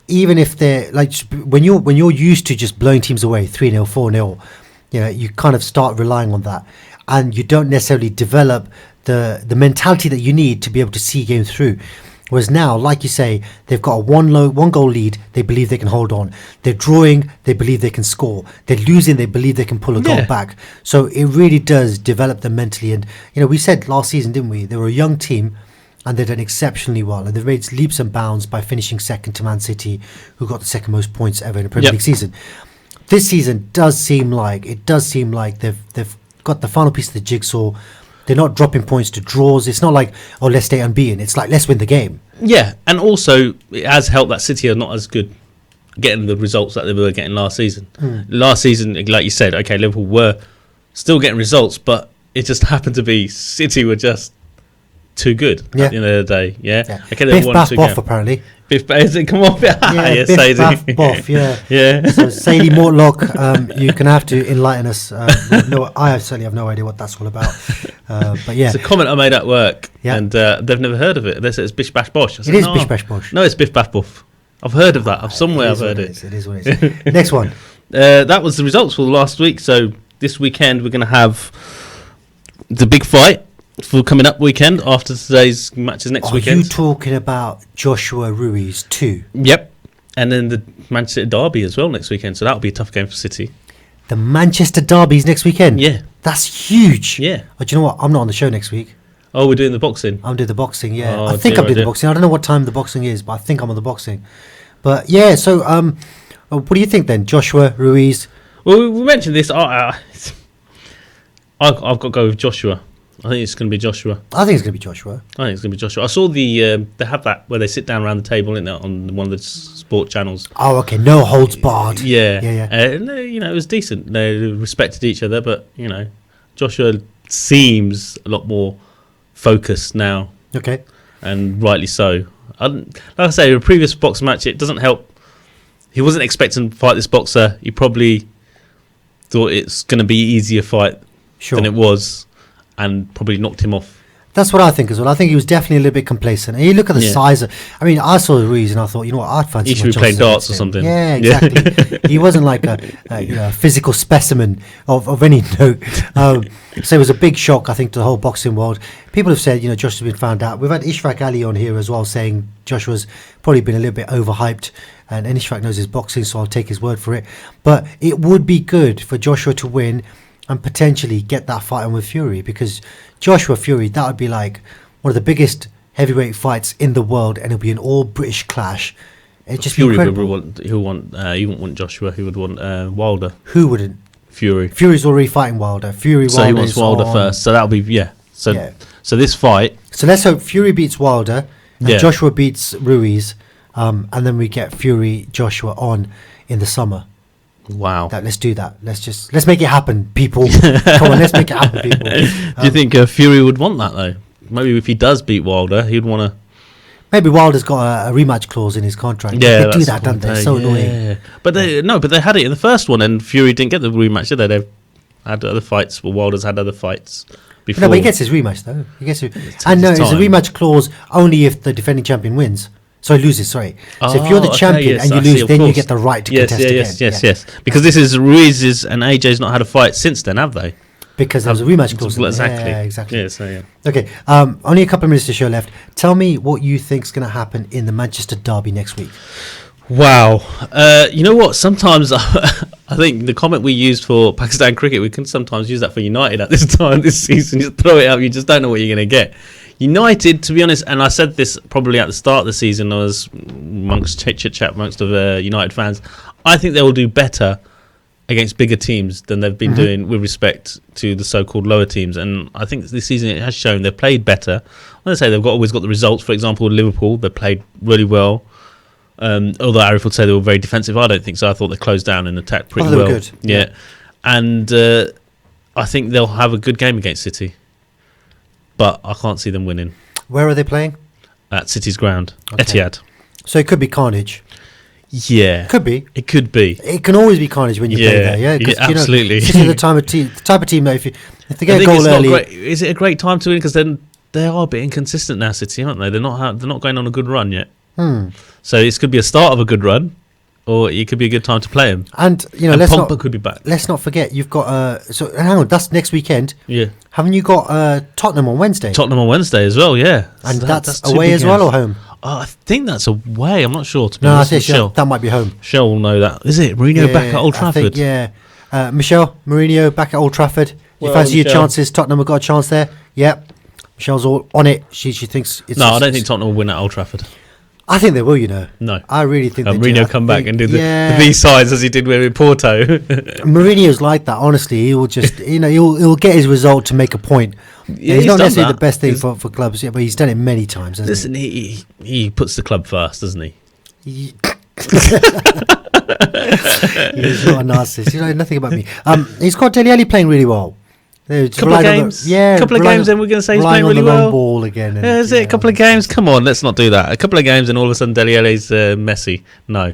even if they're like when you're used to just blowing teams away 3-0, 4-0, you kind of start relying on that, and you don't necessarily develop the mentality that you need to be able to see games through. Whereas now, like you say, they've got a one goal lead. They believe they can hold on. They're drawing. They believe they can score. They're losing. They believe they can pull a goal back. So it really does develop them mentally. And we said last season, didn't we? They were a young team, and they've done exceptionally well. And they've made leaps and bounds by finishing second to Man City, who got the second most points ever in a Premier League season. This season does seem like they've got the final piece of the jigsaw. They're not dropping points to draws. It's not like, let's stay unbeaten. It's like, let's win the game. Yeah, and also it has helped that City are not as good getting the results that they were getting last season. Last season, like you said, okay, Liverpool were still getting results, but it just happened to be City were just too good at the end of the day. Yeah. Okay, they Biff won Baff 2 Boff, games. apparently. Biff Baff, come on. Yeah, Biff Baff Boff, yeah. Yeah. So Sadie Mortlock, you can have to enlighten us. I certainly have no idea what that's all about. But yeah. It's a comment I made at work, and they've never heard of it. They said it's Bish Bash Bosh. I said, It is Bish Bash Bosh. No, it's Biff Baff Boff. I've heard of that. Somewhere I've heard it. It is what it is. Next one. That was the results for last week. So this weekend we're going to have the big fight for coming up weekend after today's matches next weekend. Are you talking about Joshua Ruiz too? Yep. And then the Manchester Derby as well next weekend. So that'll be a tough game for City. The Manchester Derby's next weekend? Yeah. That's huge. Yeah. Oh, do you know what? I'm not on the show next week. Oh, we're doing the boxing? I'm doing the boxing, yeah. Oh, I think I'm doing the boxing. I don't know what time the boxing is, but I think I'm on the boxing. But yeah, so what do you think then? Joshua Ruiz? Well, we mentioned this. I've got to go with Joshua. I think it's going to be Joshua. I think it's going to be Joshua. I saw they have that where they sit down around the table, isn't it, on one of the sport channels. Oh, okay. No holds barred. Yeah. Yeah. It was decent. They respected each other, but, Joshua seems a lot more focused now. Okay. And rightly so. Like I say, a previous boxing match, it doesn't help. He wasn't expecting to fight this boxer. He probably thought it's going to be an easier fight than it was, and probably knocked him off. That's what I think as well. I think he was definitely a little bit complacent. And you look at the size of... I mean, I saw Ruiz and I thought, I'd fancy... He should be playing darts or something. Yeah, exactly. He wasn't like a physical specimen of any note. So it was a big shock, I think, to the whole boxing world. People have said, Joshua's been found out. We've had Ishraq Ali on here as well saying Joshua's probably been a little bit overhyped. And Ishraq knows his boxing, so I'll take his word for it. But it would be good for Joshua to win and potentially get that fight on with Fury, because Joshua Fury, that would be like one of the biggest heavyweight fights in the world, and it'll be an all British clash. It'd just Fury be incredible. he wouldn't want Joshua. He would want Wilder. Who wouldn't? Fury. Fury's already fighting Wilder. So he wants Wilder first. So that'll be So this fight. So let's hope Fury beats Wilder and Joshua beats Ruiz, and then we get Fury Joshua on in the summer. Wow. Let's do that. Let's make it happen, people. Come on, let's make it happen, people. Do you think Fury would want that, though? Maybe if he does beat Wilder, he'd want to... Maybe Wilder's got a rematch clause in his contract. Yeah, they do that, don't they? It's so annoying. But they had it in the first one, and Fury didn't get the rematch, did they? They've had other fights. Well, Wilder's had other fights before. No, but he gets his rematch, though. It's a rematch clause only if the defending champion wins. So he loses, sorry. So if you're the champion and you lose, then you get the right to contest again. Yes. Because this is Ruiz's and AJ's not had a fight since then, have they? Because there was a rematch clause. Exactly. Yeah, exactly. Yeah. Okay, only a couple of minutes to show left. Tell me what you think's going to happen in the Manchester Derby next week. Wow. You know what? Sometimes I think the comment we used for Pakistan cricket, we can sometimes use that for United at this time this season. Just throw it out. You just don't know what you're going to get. United, to be honest, and I said this probably at the start of the season, I was amongst chit-chat amongst the United fans, I think they will do better against bigger teams than they've been doing with respect to the so-called lower teams. And I think this season it has shown they've played better. I say they've always got the results. For example, Liverpool, they played really well. Although Arif would say they were very defensive, I don't think so. I thought they closed down and attacked pretty well. Good. Yeah. And I think they'll have a good game against City. But I can't see them winning. Where are they playing? At City's ground. Okay. Etihad. So it could be carnage. Yeah, Could be. It could be. It can always be carnage when you play there. Yeah, absolutely. City are the type of team that if they get a I think goal it's not early, great. Is it a great time to win? Because then they are a bit inconsistent now, City, aren't they? They're not going on a good run yet. So this could be a start of a good run, or it could be a good time to play him. And Pogba could be back. Let's not forget you've got so hang on, that's next weekend. Yeah. Haven't you got Tottenham on Wednesday? Tottenham on Wednesday as well, yeah. And So that's two away big as well games. or home? I think that's away. I'm not sure. To be No, I honest. think Michelle. that might be home. Michelle will know that. Is it Mourinho back at Old Trafford? I think, Michelle Mourinho back at Old Trafford. Well, you fancy your Michelle. chances? Tottenham have got a chance there. Yep. Michelle's all on it. She thinks it's... No, I don't think Tottenham will win at Old Trafford. I think they will, No. I really think they do. Mourinho come back and do the B sides as he did with Porto. Mourinho's like that, honestly. He will just, he'll get his result to make a point. Yeah, he's not done necessarily that. the best thing for clubs, but he's done it many times, hasn't Listen, he puts the club first, doesn't he? he? He's not a narcissist. You know nothing about me. He's got Dele Alli playing really well. Couple of games, then we're going to say he's playing really on the long well. ball again. And, Is it a couple of games? Come on, let's not do that. A couple of games and all of a sudden Dele Alli's messy. No.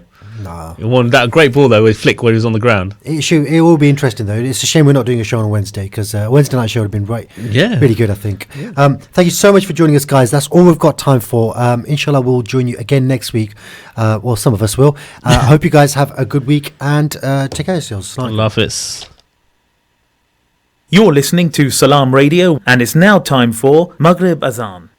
He won that great ball though with Flick when he was on the ground. It will be interesting though. It's a shame we're not doing a show on Wednesday because Wednesday night show would have been really good, I think. Thank you so much for joining us, guys. That's all we've got time for. Inshallah, we'll join you again next week. Well, some of us will. I hope you guys have a good week and take care of yourselves. Love it. You're listening to Salaam Radio, and it's now time for Maghrib Azan.